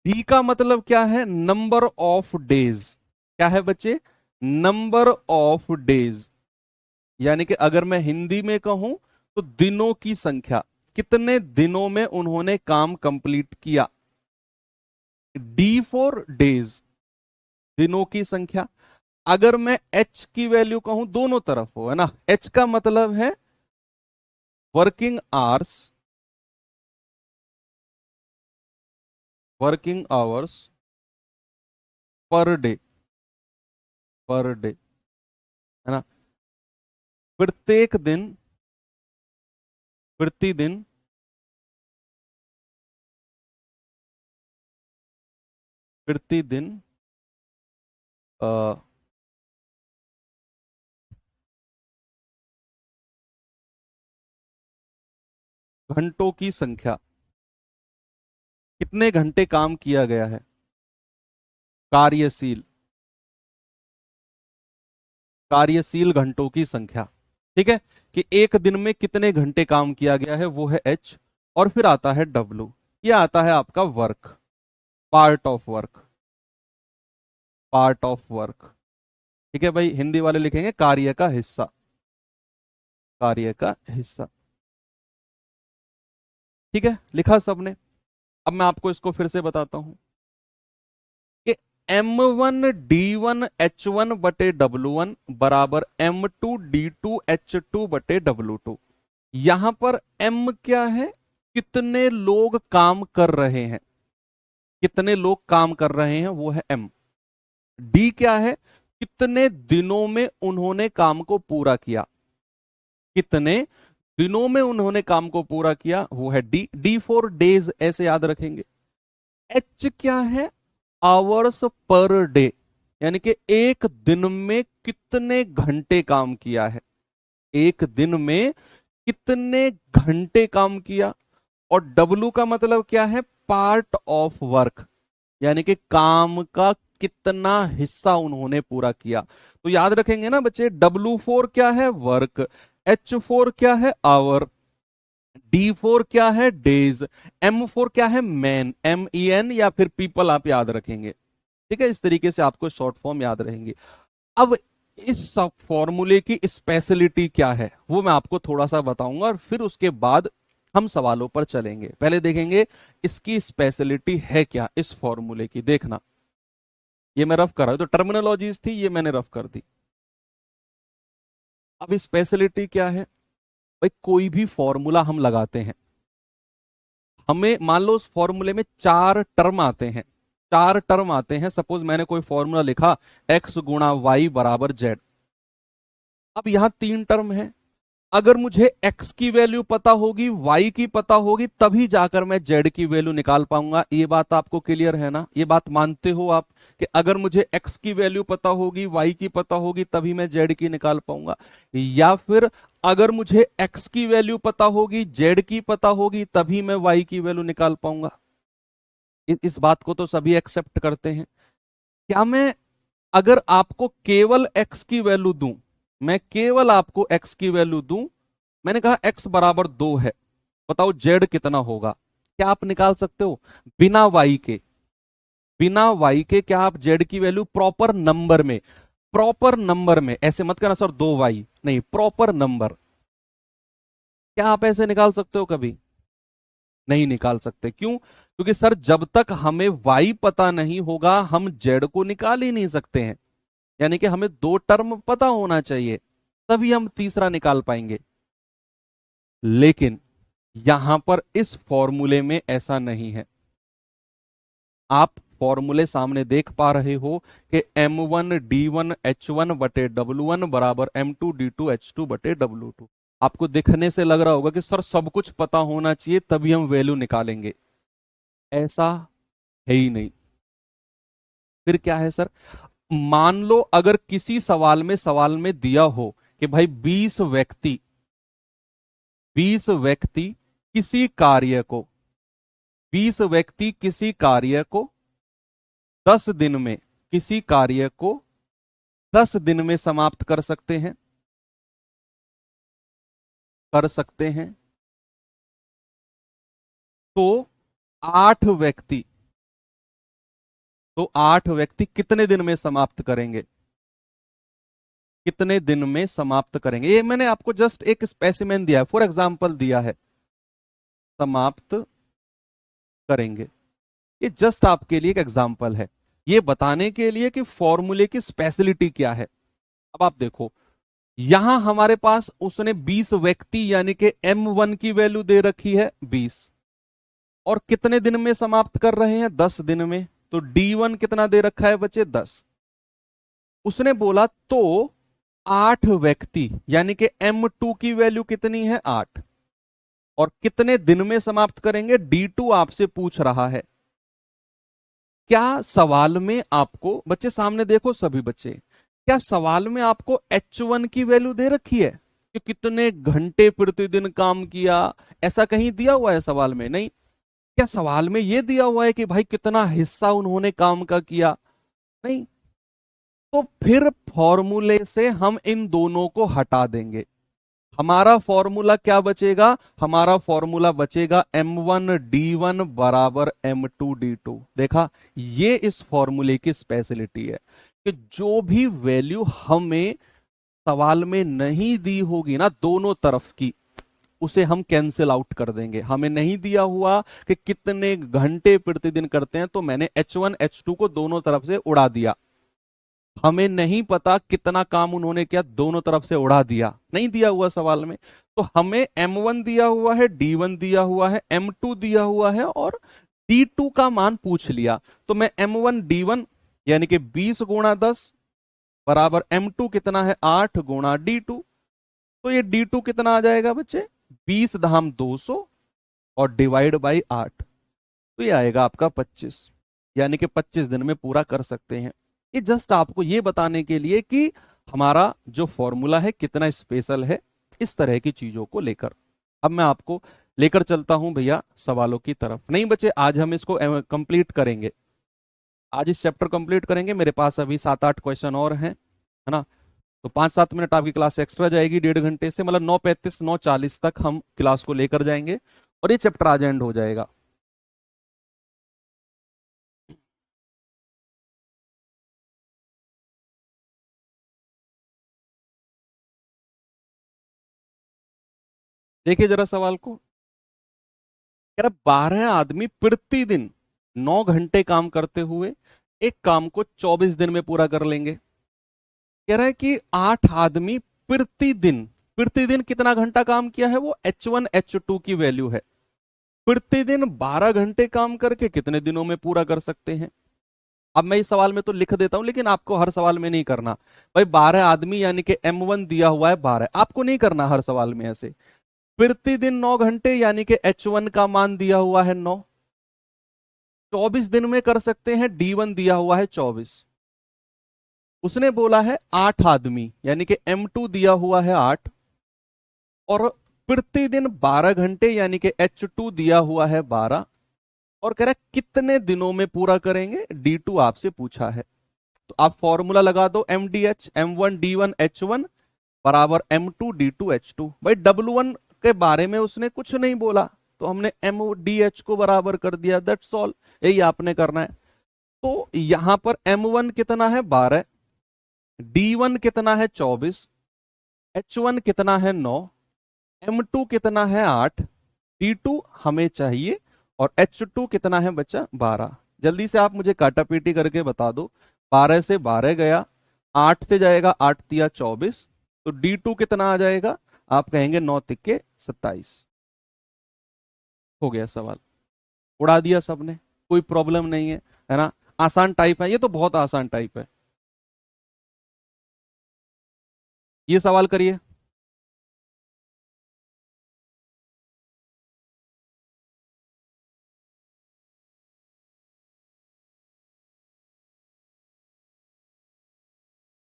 Speaker 1: डी का मतलब क्या है, नंबर ऑफ डेज। क्या है बच्चे, नंबर ऑफ डेज। यानी कि अगर मैं हिंदी में कहूं तो दिनों की संख्या, कितने दिनों में उन्होंने काम कंप्लीट किया। डी फॉर डेज, दिनों की संख्या। अगर मैं एच की वैल्यू कहूं, दोनों तरफ हो, है ना। एच का मतलब है working hours, working hours per day, per day, है ना। प्रत्येक दिन, प्रतिदिन, प्रतिदिन घंटों की संख्या, कितने घंटे काम किया गया है। कार्यशील, कार्यशील घंटों की संख्या। ठीक है, कि एक दिन में कितने घंटे काम किया गया है, वो है एच। और फिर आता है डब्लू, ये आता है आपका work, part of work, part of work. ठीक है भाई, हिंदी वाले लिखेंगे कार्य का हिस्सा, कार्य का हिस्सा। ठीक है, लिखा सबने। अब मैं आपको इसको फिर से बताता हूं कि M1D1H1 बटे W1 बराबर M2D2H2 बटे W2। यहां पर M क्या है, कितने लोग काम कर रहे हैं। कितने लोग काम कर रहे हैं वो है M। D क्या है, कितने दिनों में उन्होंने काम को पूरा किया, कितने दिनों में उन्होंने काम को पूरा किया वो है D फॉर डेज ऐसे याद रखेंगे। H क्या है, आवर्स पर डे, यानी कि एक दिन में कितने घंटे काम किया है, एक दिन में कितने घंटे काम किया। और W का मतलब क्या है, पार्ट ऑफ वर्क, यानी कि काम का कितना हिस्सा उन्होंने पूरा किया। तो याद रखेंगे ना बच्चे, W4 क्या है, वर्क, H4 क्या है, आवर, D4 क्या है, डेज, M4 क्या है, मैन, MEN या फिर पीपल आप याद रखेंगे। ठीक है, इस तरीके से आपको शॉर्ट फॉर्म याद रहेंगे। अब इस सब फॉर्मूले की स्पेशलिटी क्या है वो मैं आपको थोड़ा सा बताऊंगा और फिर उसके बाद हम सवालों पर चलेंगे। पहले देखेंगे इसकी स्पेशलिटी है क्या इस फॉर्मूले की। देखना, ये मैं रफ कर रहा हूं, तो टर्मिनोलॉजीज थी ये मैंने रफ कर दी। अब स्पेशलिटी क्या है भाई, कोई भी फॉर्मूला हम लगाते हैं, हमें मान लो उस फॉर्मूले में चार टर्म आते हैं, चार टर्म आते हैं। सपोज मैंने कोई फॉर्मूला लिखा x गुणा वाई बराबर z। अब यहां तीन टर्म है, अगर मुझे x की वैल्यू पता होगी, y की पता होगी, तभी जाकर मैं z की वैल्यू निकाल पाऊंगा। ये बात आपको क्लियर है ना, ये बात मानते हो आप कि अगर मुझे x की वैल्यू पता होगी, y की पता होगी, तभी मैं z की निकाल पाऊंगा। या फिर अगर मुझे x की वैल्यू पता होगी, z की पता होगी, तभी मैं y की वैल्यू निकाल पाऊंगा। इस बात को तो सभी एक्सेप्ट करते हैं। क्या मैं अगर आपको केवल x की वैल्यू दूं, मैं केवल आपको x की वैल्यू दूं, मैंने कहा x बराबर 2 है, बताओ z कितना होगा, क्या आप निकाल सकते हो बिना y के? बिना y के क्या आप z की वैल्यू प्रॉपर नंबर में, प्रॉपर नंबर में, ऐसे मत कहना सर 2y नहीं, प्रॉपर नंबर, क्या आप ऐसे निकाल सकते हो? कभी नहीं निकाल सकते। क्यों? क्योंकि सर जब तक हमें y पता नहीं होगा हम z को निकाल ही नहीं सकते हैं। यानी कि हमें दो टर्म पता होना चाहिए, तभी हम तीसरा निकाल पाएंगे। लेकिन यहां पर इस फॉर्मूले में ऐसा नहीं है। आप फॉर्मूले सामने देख पा रहे हो कि M1D1H1 बटे W1 बराबर M2D2H2 बटे W2। आपको दिखने से लग रहा होगा कि सर सब कुछ पता होना चाहिए तभी हम वैल्यू निकालेंगे, ऐसा है ही नहीं। फिर क्या है सर, मान लो अगर किसी सवाल में दिया हो कि भाई 20 व्यक्ति किसी कार्य को 20 व्यक्ति किसी कार्य को 10 दिन में किसी कार्य को 10 दिन में समाप्त कर सकते हैं, कर सकते हैं। तो 8 व्यक्ति, तो 8 व्यक्ति कितने दिन में समाप्त करेंगे, कितने दिन में समाप्त करेंगे? ये मैंने आपको जस्ट एक स्पेसिमेन दिया है, फॉर एग्जाम्पल दिया है, समाप्त करेंगे। ये जस्ट आपके लिए एक एग्जाम्पल है, ये बताने के लिए कि फॉर्मूले की स्पेशलिटी क्या है। अब आप देखो, यहां हमारे पास उसने 20 व्यक्ति यानी कि M1 की वैल्यू दे रखी है 20, और कितने दिन में समाप्त कर रहे हैं, 10 दिन में। तो D1 कितना दे रखा है बच्चे, 10। उसने बोला तो 8 व्यक्ति यानी कि M2 की वैल्यू कितनी है, 8, और कितने दिन में समाप्त करेंगे, D2 आपसे पूछ रहा है। क्या सवाल में आपको, बच्चे सामने देखो सभी बच्चे, क्या सवाल में आपको H1 की वैल्यू दे रखी है कि कितने घंटे प्रतिदिन काम किया? ऐसा कहीं दिया हुआ है सवाल में? नहीं। क्या सवाल में यह दिया हुआ है कि भाई कितना हिस्सा उन्होंने काम का किया? नहीं। तो फिर फॉर्मूले से हम इन दोनों को हटा देंगे। हमारा फॉर्मूला क्या बचेगा, हमारा फॉर्मूला बचेगा M1D1 बराबर M2D2। देखा, ये इस फॉर्मूले की स्पेशलिटी है कि जो भी वैल्यू हमें सवाल में नहीं दी होगी ना दोनों तरफ की, उसे हम कैंसिल आउट कर देंगे। हमें नहीं दिया हुआ कि कितने घंटे प्रतिदिन करते हैं, तो मैंने H1 H2 को दोनों तरफ से उड़ा दिया। हमें नहीं पता कितना काम उन्होंने किया, दोनों तरफ से उड़ा दिया, नहीं दिया हुआ सवाल में। तो हमें M1 दिया हुआ है, D1 दिया हुआ है, M2 दिया हुआ है और D2 का मान पूछ लिया, तो मैं M1 D1 यानी कि 20 गुणा 10 बराबर M2 कितना है 8 गुणा D2। तो ये D2 कितना आ जाएगा बच्चे, 20 धाम 200 और डिवाइड बाई 8, तो ये आएगा आपका 25, यानी कि 25 दिन में पूरा कर सकते हैं। ये जस्ट आपको ये बताने के लिए कि हमारा जो फॉर्मूला है कितना स्पेशल है इस तरह की चीजों को लेकर। अब मैं आपको लेकर चलता हूं भैया सवालों की तरफ। नहीं बच्चे, आज हम इसको कंप्लीट करेंगे, आज इस चैप्टर कंप्लीट करेंगे। मेरे पास अभी 7-8 क्वेश्चन और हैं, है ना। तो 5-7 मिनट आपकी क्लास एक्स्ट्रा जाएगी, 1.5 घंटे से, मतलब 9:35 9:40 तक हम क्लास को लेकर जाएंगे और ये चैप्टर आज एंड हो जाएगा। देखिए जरा सवाल को, कह रहा 12 आदमी प्रतिदिन 9 घंटे काम करते हुए एक काम को 24 दिन में पूरा कर लेंगे। कह रहा है कि 8 आदमी प्रतिदिन, प्रतिदिन कितना घंटा काम किया है, वो H1 H2 की वैल्यू है। प्रतिदिन 12 घंटे काम करके कितने दिनों में पूरा कर सकते हैं। अब मैं इस सवाल में तो लिख देता हूं, लेकिन आपको हर सवाल में नहीं करना भाई। 12 आदमी यानी कि M1 दिया हुआ है 12, आपको नहीं करना हर सवाल में ऐसे। प्रतिदिन 9 घंटे यानी कि H1 का मान दिया हुआ है 9, 24 दिन में कर सकते हैं, D1 दिया हुआ है 24। उसने बोला है 8 आदमी यानी कि M2 दिया हुआ है 8, और प्रतिदिन 12 घंटे यानी कि H2 दिया हुआ है 12, और कह रहा है कितने दिनों में पूरा करेंगे, D2 आपसे पूछा है। तो आप फॉर्मूला लगा दो, MDH M1 D1 H1 बराबर M2 D2 H2। भाई W1 के बारे में उसने कुछ नहीं बोला, तो हमने MDH को बराबर कर दिया, दैट्स ऑल। यही आपने करना है। तो यहां पर M1 कितना है 12, D1 कितना है 24, H1 कितना है 9, M2 कितना है 8, D2 हमें चाहिए, और H2 कितना है बच्चा 12। जल्दी से आप मुझे काटापीटी करके बता दो, 12 से 12 गया, 8 से जाएगा 8 तिया 24, तो D2 कितना आ जाएगा, आप कहेंगे 9 तिक्के 27। हो गया सवाल, उड़ा दिया सबने, कोई प्रॉब्लम नहीं है ना। आसान टाइप है ये, तो बहुत आसान टाइप है। ये सवाल करिए।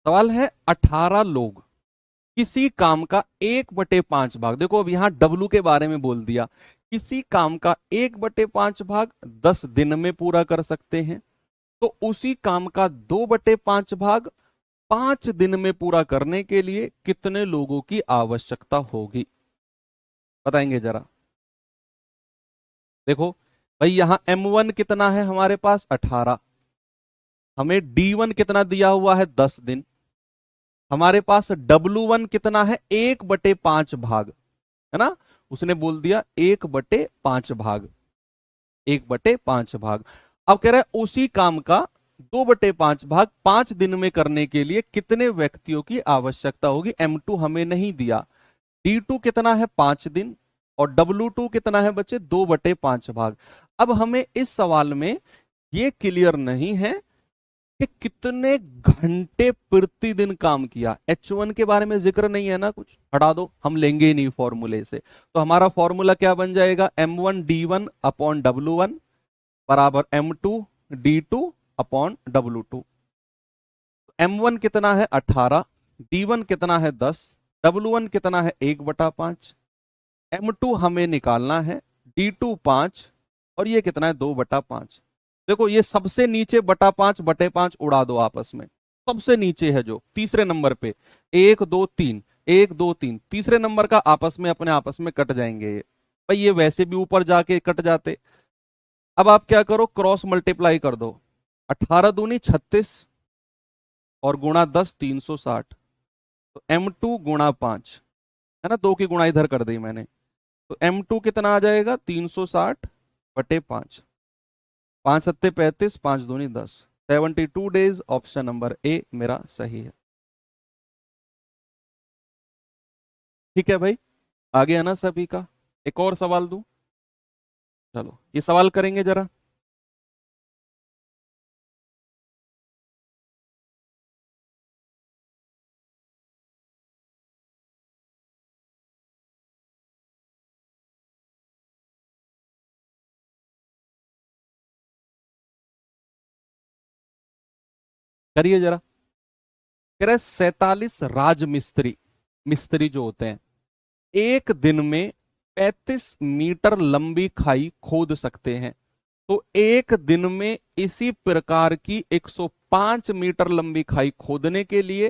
Speaker 1: सवाल है 18 लोग किसी काम का 1/5 भाग, देखो अब यहां W के बारे में बोल दिया, किसी काम का 1/5 भाग 10 दिन में पूरा कर सकते हैं, तो उसी काम का 2/5 भाग 5 दिन में पूरा करने के लिए कितने लोगों की आवश्यकता होगी, बताएंगे जरा। देखो भाई यहां M1 कितना है हमारे पास 18, हमें D1 कितना दिया हुआ है 10 दिन, हमारे पास W1 कितना है 1/5 भाग, है ना। उसने बोल दिया 1/5 भाग, 1/5 भाग। अब कह रहा है उसी काम का 2/5 भाग 5 दिन में करने के लिए कितने व्यक्तियों की आवश्यकता होगी। M2 हमें नहीं दिया, D2 कितना है 5 दिन, और W2 कितना है बच्चे 2/5 भाग। अब हमें इस सवाल में ये क्लियर नहीं है कि कितने घंटे प्रतिदिन काम किया। H1 के बारे में जिक्र नहीं है ना कुछ, हटा दो, हम लेंगे ही नहीं फॉर्मूले से। तो हमारा फॉर्मूला क्या बन जाएगा, M1 D1 अपॉन W1 बराबर M2 D2 upon W2। M1 कितना है 18, D1 कितना है 10, W1 कितना है 1/5, M2 हमें निकालना है, D2 5, और ये कितना है 2/5। देखो ये सबसे नीचे बटा 5 उड़ा दो आपस में, सबसे नीचे है जो तीसरे नंबर पे, 1 2 3, 1 2 3, तीसरे नंबर का आपस में अपने आपस में कट जाएंगे ये। भाई ये वैसे भी ऊपर जाके कट जाते। अब आप क्या करो, क्रॉस मल्टीप्लाई कर दो, 18 दूनी 36 और गुणा 10 360, तो M2 गुणा 5, है ना, 2 की गुणा इधर कर दी मैंने, तो M2 कितना आ जाएगा 360/5, 5 सत्ते 35, 5 दूनी 10, 72 डेज। ऑप्शन नंबर ए मेरा सही है। ठीक है भाई, आगे है ना सभी का। एक और सवाल दूं, चलो ये सवाल करेंगे जरा। करिए जरा। कह रहे 47 राजमिस्त्री, मिस्त्री जो होते हैं, एक दिन में 35 मीटर लंबी खाई खोद सकते हैं। तो एक दिन में इसी प्रकार की 105 मीटर लंबी खाई खोदने के लिए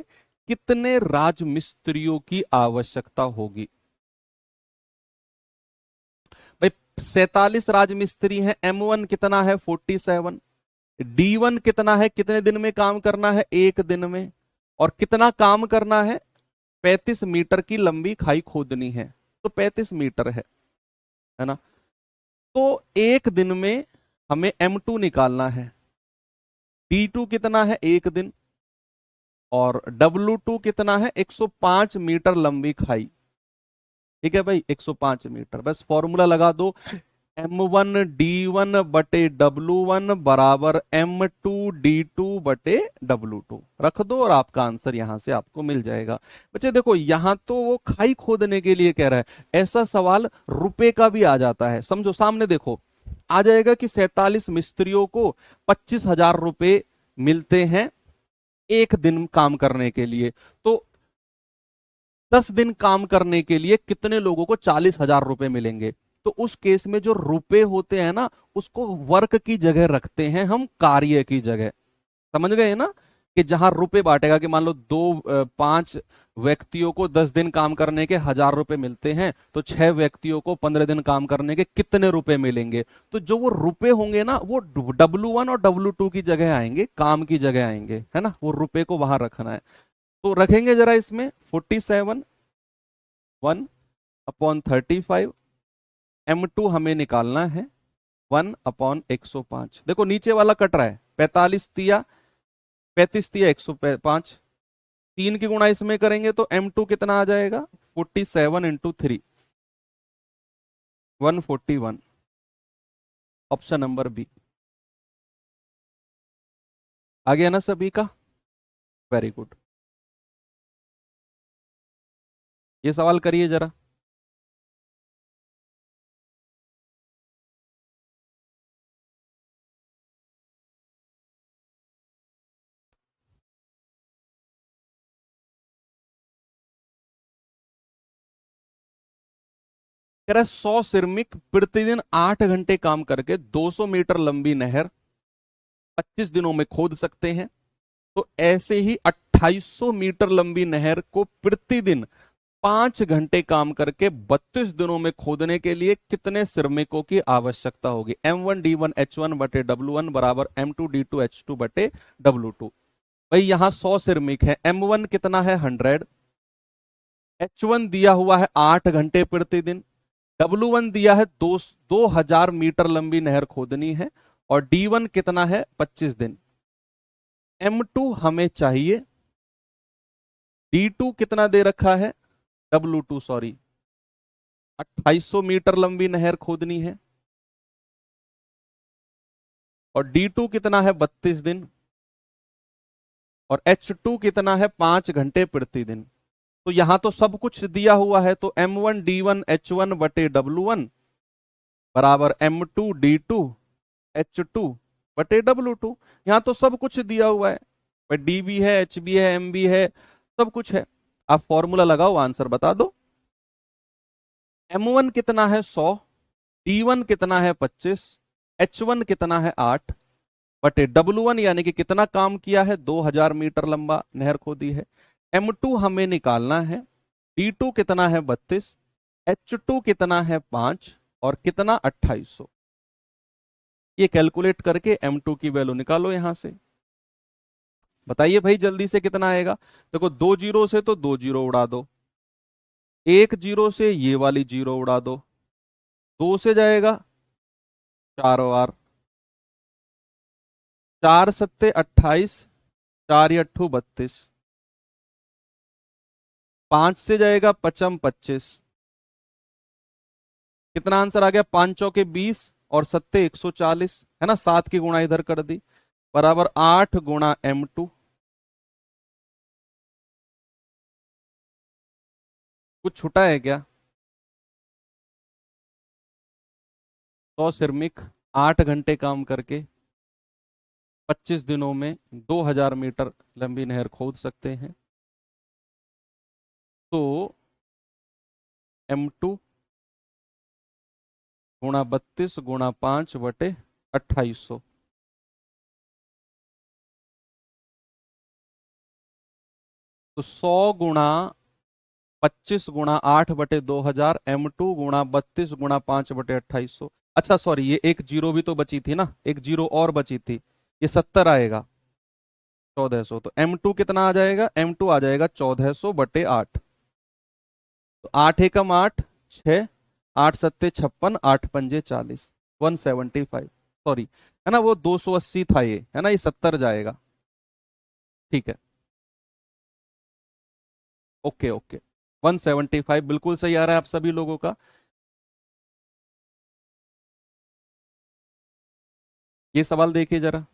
Speaker 1: कितने राजमिस्त्रियों की आवश्यकता होगी? भाई 47 राजमिस्त्री हैं, M1 कितना है 47, D1 कितना है, कितने दिन में काम करना है, एक दिन में, और कितना काम करना है, 35 मीटर की लंबी खाई खोदनी है, तो 35 मीटर है ना। तो एक दिन में हमें M2 निकालना है, D2 कितना है एक दिन, और W2 कितना है 105 मीटर लंबी खाई। ठीक है भाई, 105 मीटर, बस फॉर्मूला लगा दो, M1 D1 बटे W1 बराबर M2 D2 बटे W2 रख दो, और आपका आंसर यहां से आपको मिल जाएगा। बच्चे देखो, यहां तो वो खाई खोदने के लिए कह रहा है, ऐसा सवाल रुपए का भी आ जाता है। समझो, सामने देखो, आ जाएगा कि 47 मिस्त्रियों को 25,000 रुपए मिलते हैं एक दिन काम करने के लिए। तो 10 दिन काम करने के लिए कितने लोगों को 40,000 रुपए मिलेंगे? तो उस केस में जो रुपए होते हैं ना, उसको वर्क की जगह रखते हैं हम, कार्य की जगह। समझ गए ना, कि जहां रुपए बांटेगा, कि मान लो 5 व्यक्तियों को 10 दिन काम करने के 1,000 रुपए मिलते हैं, तो 6 व्यक्तियों को 15 दिन काम करने के कितने रुपए मिलेंगे? तो जो वो रुपए होंगे ना, वो W1 और W2 की जगह आएंगे, काम की जगह आएंगे, है ना। वो रुपए को वहां रखना है, तो रखेंगे जरा इसमें 47 1/35, M2 हमें निकालना है 1/105। देखो नीचे वाला कट रहा है, 35 तिया 105, 3 की गुणा इसमें करेंगे तो M2 कितना आ जाएगा, 47 इंटू 3, 141। ऑप्शन नंबर बी आ गया ना सभी का? Very good. ये सवाल करिए जरा। कह रहा है 100 श्रमिक प्रतिदिन 8 घंटे काम करके 200 मीटर लंबी नहर 25 दिनों में खोद सकते हैं। तो ऐसे ही 2800 मीटर लंबी नहर को प्रतिदिन 5 घंटे काम करके 32 दिनों में खोदने के लिए कितने श्रमिकों की आवश्यकता होगी? M1 D1 H1 बटे W1 बराबर M2 D2 H2 बटे W2। भाई यहां 100 श्रमिक है, M1 कितना है 100, H1 दिया हुआ है 8 घंटे प्रतिदिन, W1 दिया है 2000 मीटर लंबी नहर खोदनी है, और D1 कितना है 25 दिन। M2 हमें चाहिए, D2 कितना दे रखा है, W2 सॉरी, 2800 मीटर लंबी नहर खोदनी है, और D2 कितना है 32 दिन, और H2 कितना है 5 घंटे प्रतिदिन। तो यहां तो सब कुछ दिया हुआ है, तो M1 D1 H1 बटे W1 बराबर M2 D2 H2 बटे W2। यहां तो सब कुछ दिया हुआ है, डी भी है, एच भी है, एम भी है, सब कुछ है। आप फॉर्मूला लगाओ, आंसर बता दो। M1 कितना है 100, D1 कितना है 25, H1 कितना है 8 बटे W1 यानी कि कितना काम किया है, 2000 मीटर लंबा नहर खोदी है। M2 हमें निकालना है, D2 कितना है 32, H2 कितना है 5, और कितना 2800। ये कैलकुलेट करके M2 की वैल्यू निकालो यहां से। बताइए भाई जल्दी से कितना आएगा। देखो 2 जीरो से तो 2 जीरो उड़ा दो, 1 जीरो से ये वाली जीरो उड़ा दो, 2 से जाएगा 4 बार, 4 सत्ते 28, 4 अट्ठू 32, 5 से जाएगा 5 25, कितना आंसर आ गया, 5 चौके 20 और सत्ते 140, है ना। 7 की गुणा इधर कर दी, बराबर 8 गुणा M2। कुछ छुटा है क्या? 100 श्रमिक 8 घंटे काम करके 25 दिनों में 2000 मीटर लंबी नहर खोद सकते हैं। तो M2 गुणा 32 गुणा 5/2800, तो 100 गुणा 25 गुणा 8/2000, M2 गुणा 32 गुणा 5/2800। अच्छा सॉरी, ये एक जीरो भी तो बची थी ना, एक जीरो और बची थी, ये 70 आएगा, 1400। तो M2 कितना आ जाएगा? M2 आ जाएगा 1400/8। तो 8 एकम 8, 6, 8 सत्ते 56, 8 पंजे 40, 175। सॉरी, है ना, वो 280 था ये, है ना, ये 70 जाएगा। ठीक है, ओके ओके, 175 बिल्कुल सही आ रहा है आप सभी लोगों का। ये सवाल देखिए जरा,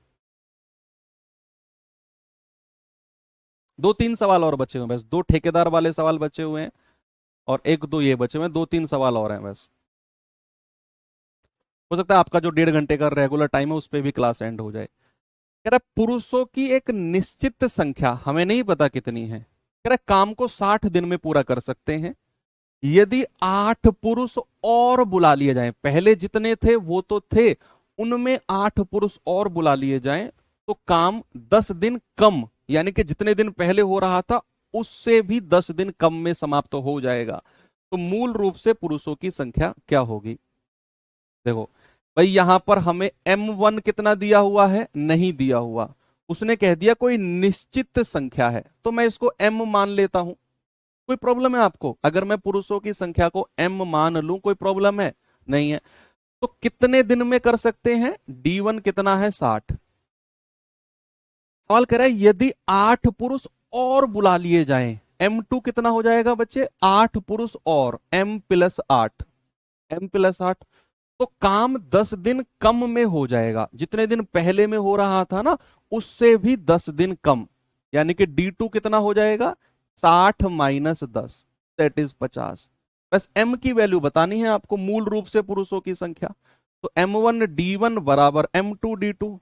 Speaker 1: दो तीन सवाल और बचे हुए हैं बस, दो ठेकेदार वाले सवाल बचे हुए हैं और एक दो ये बचे हुए हैं, दो तीन सवाल और हैं बस। हो सकता है आपका जो 1.5 घंटे का रेगुलर टाइम है उस पर भी क्लास एंड हो जाए। कह रहा है पुरुषों की एक निश्चित संख्या, हमें नहीं पता कितनी है, कह रहा है काम को 60 दिन में पूरा कर सकते हैं यदि 8 पुरुष और बुला लिए जाएं। पहले जितने थे वो तो थे, उनमें 8 पुरुष और बुला लिए जाएं तो काम 10 दिन कम, यानी कि जितने दिन पहले हो रहा था उससे भी 10 दिन कम में समाप्त हो जाएगा। तो मूल रूप से पुरुषों की संख्या क्या होगी? देखो भाई, यहां पर हमें M1 कितना दिया हुआ है? नहीं दिया हुआ। उसने कह दिया कोई निश्चित संख्या है, तो मैं इसको M मान लेता हूं। कोई प्रॉब्लम है आपको अगर मैं पुरुषों की संख्या को M मान लूं? कोई प्रॉब्लम है? नहीं है। तो कितने दिन में कर सकते हैं? D1 कितना है? 60। सवाल कर रहा है यदि 8 पुरुष और बुला लिए जाएं, M2 कितना हो जाएगा बच्चे? 8 पुरुष और M+8, M+8, तो काम 10 दिन कम में हो जाएगा। जितने दिन पहले में हो रहा था ना उससे भी 10 दिन कम, यानी कि D2 कितना हो जाएगा? 60 - 10, दैट इज 50। बस M की वैल्यू बतानी है आपको, मूल रूप से पुरुषों की संख्या। तो M1D1 बराबर M2D2,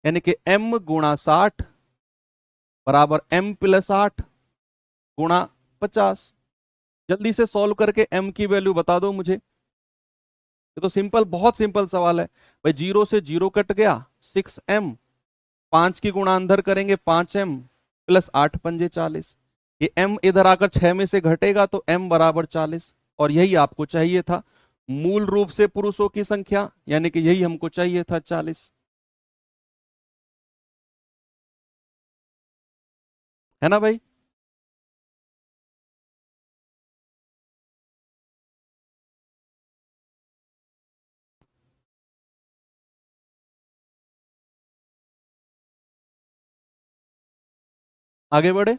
Speaker 1: यानी कि M गुणा 60 बराबर M+8 गुणा 50। जल्दी से सॉल्व करके M की वैल्यू बता दो मुझे। ये तो सिंपल, बहुत सिंपल सवाल है भाई। 0 से 0 कट गया, 6M, 5 की गुणा अंदर करेंगे 5M प्लस 8 पंजे 40। ये M इधर आकर 6 में से घटेगा तो M बराबर 40, और यही आपको चाहिए था, मूल रूप से पुरुषों की संख्या, यानी कि यही हमको चाहिए था, 40, है ना भाई? आगे बढ़े,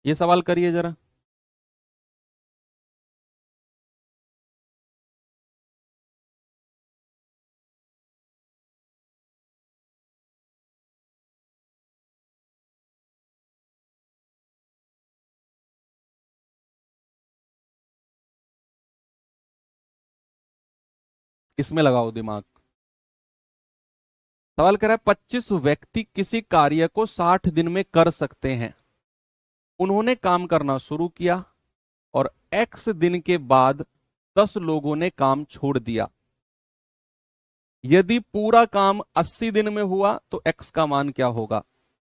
Speaker 1: ये सवाल करिए जरा। इसमें लगाओ दिमाग। सवाल कर रहा है 25 व्यक्ति किसी कार्य को 60 दिन में कर सकते हैं। उन्होंने काम करना शुरू किया और X दिन के बाद 10 लोगों ने काम छोड़ दिया। यदि पूरा काम 80 दिन में हुआ तो X का मान क्या होगा?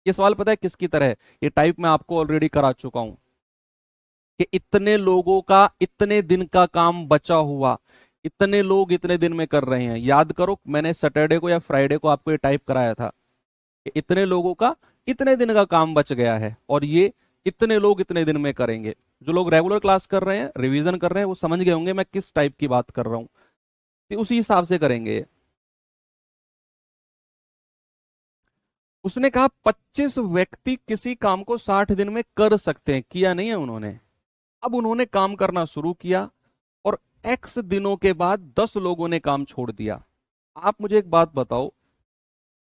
Speaker 1: ये सवाल पता है किसकी तरह है? ये टाइप मैं आपको ऑलरेडी करा चुका हूं कि इतने लोगों का इतने दिन का काम बचा हुआ, इतने लोग इतने दिन में कर रहे हैं। याद करो, मैंने सैटरडे को या फ्राइडे को आपको ये टाइप कराया था कि इतने लोगों का इतने दिन का काम बच गया है और ये इतने लोग इतने दिन में करेंगे। जो लोग रेगुलर क्लास कर रहे हैं, रिवीजन कर रहे हैं, वो समझ गए होंगे मैं किस टाइप की बात कर रहा हूं, तो उसी हिसाब से करेंगे। उसने कहा 25 व्यक्ति किसी काम को 60 दिन में कर सकते हैं, किया नहीं है उन्होंने। अब उन्होंने काम करना शुरू किया और X दिनों के बाद 10 लोगों ने काम छोड़ दिया। आप मुझे एक बात बताओ,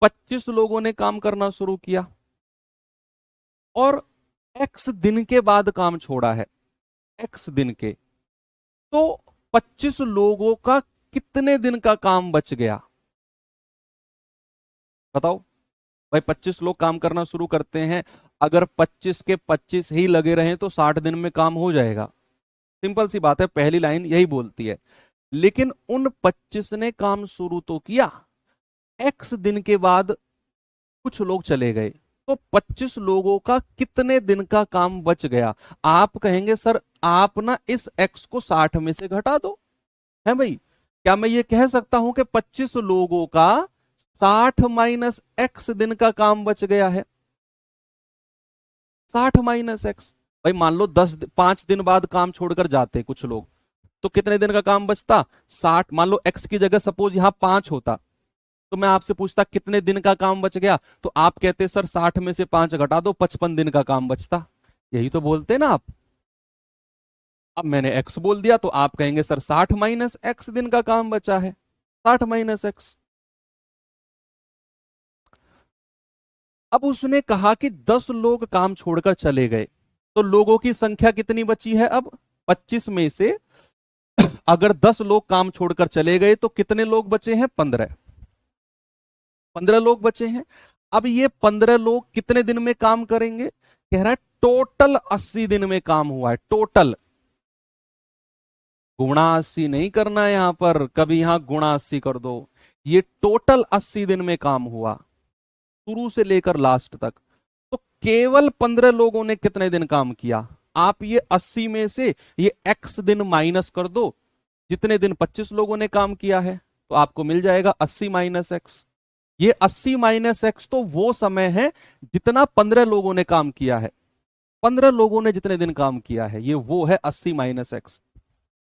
Speaker 1: 25 लोगों ने काम करना शुरू किया और X दिन के बाद काम छोड़ा है, X दिन के, तो 25 लोगों का कितने दिन का काम बच गया? बताओ भाई। 25 लोग काम करना शुरू करते हैं, अगर 25 के 25 ही लगे रहे तो 60 दिन में काम हो जाएगा। सिंपल सी बात है, पहली लाइन यही बोलती है। लेकिन उन 25 ने काम शुरू तो किया, एक्स दिन के बाद कुछ लोग चले गए, तो 25 लोगों का कितने दिन का काम बच गया? आप कहेंगे सर आप ना इस एक्स को 60 में से घटा दो, है भाई। क्या मैं ये कह सकता हूं कि 25 लोगों का 60 माइनस एक्स दिन का काम बच गया है? 60 माइनस एक्स। भाई मान लो 5 दिन बाद काम छोड़कर जाते कुछ लोग, तो कितने दिन का काम बचता? 60। मान लो एक्स की जगह सपोज यहां 5 होता, तो मैं आपसे पूछता कितने दिन का काम बच गया, तो आप कहते सर 60 में से 5 घटा दो, 55 दिन का काम बचता। यही तो बोलते ना आप। अब मैंने एक्स बोल दिया तो आप कहेंगे सर 60 माइनस एक्स दिन का काम बचा है, 60 माइनस एक्स। अब उसने कहा कि 10 लोग काम छोड़कर चले गए, तो लोगों की संख्या कितनी बची है? अब 25 में से अगर 10 लोग काम छोड़कर चले गए तो कितने लोग बचे हैं? 15। 15 लोग बचे हैं। अब ये 15 लोग कितने दिन में काम करेंगे? कह रहा है टोटल 80 दिन में काम हुआ है। टोटल गुणा 80 नहीं करना है यहां पर, कभी यहां गुणा 80 कर दो। ये टोटल 80 दिन में काम हुआ, शुरू से लेकर लास्ट तक। तो केवल 15 लोगों ने कितने दिन काम किया? आप ये 80 में से ये x दिन माइनस कर दो, जितने दिन 25 लोगों ने काम किया है, तो आपको मिल जाएगा 80 माइनस एक्स। ये 80 माइनस एक्स तो वो समय है जितना 15 लोगों ने काम किया है। 15 लोगों ने जितने दिन काम किया है, ये वो है 80 माइनस एक्स।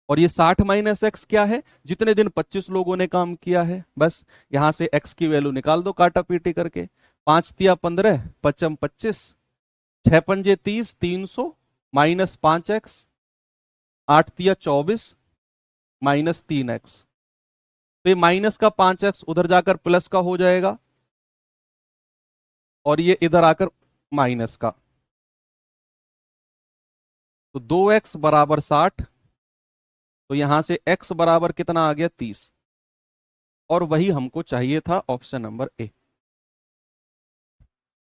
Speaker 1: और ये 60 माइनस एक्स क्या है? जितने दिन 25 लोगों ने काम किया है। बस यहां से एक्स की वैल्यू निकाल दो काटा पीटी करके। 5 तिया 15, पचम 25, 6 पंजे 30, 300 माइनस 5x, 8 तिया 24 माइनस 3x। तो ये माइनस का 5x उधर जाकर प्लस का हो जाएगा, और ये इधर आकर माइनस का। तो 2x बराबर 60, तो यहां से x बराबर कितना आ गया? 30। और वही हमको चाहिए था, ऑप्शन नंबर ए।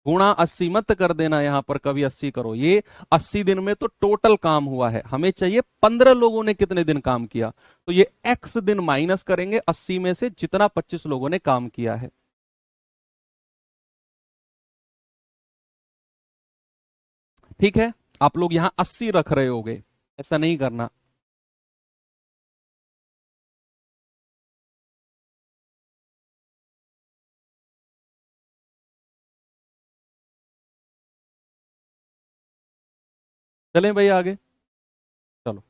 Speaker 1: गुणा 80 मत कर देना यहां पर, कभी 80 करो। ये 80 दिन में तो टोटल काम हुआ है, हमें चाहिए 15 लोगों ने कितने दिन काम किया। तो ये x दिन माइनस करेंगे 80 में से जितना 25 लोगों ने काम किया है। ठीक है, आप लोग यहां 80 रख रहे होगे, ऐसा नहीं करना। चलें भाई आगे। चलो,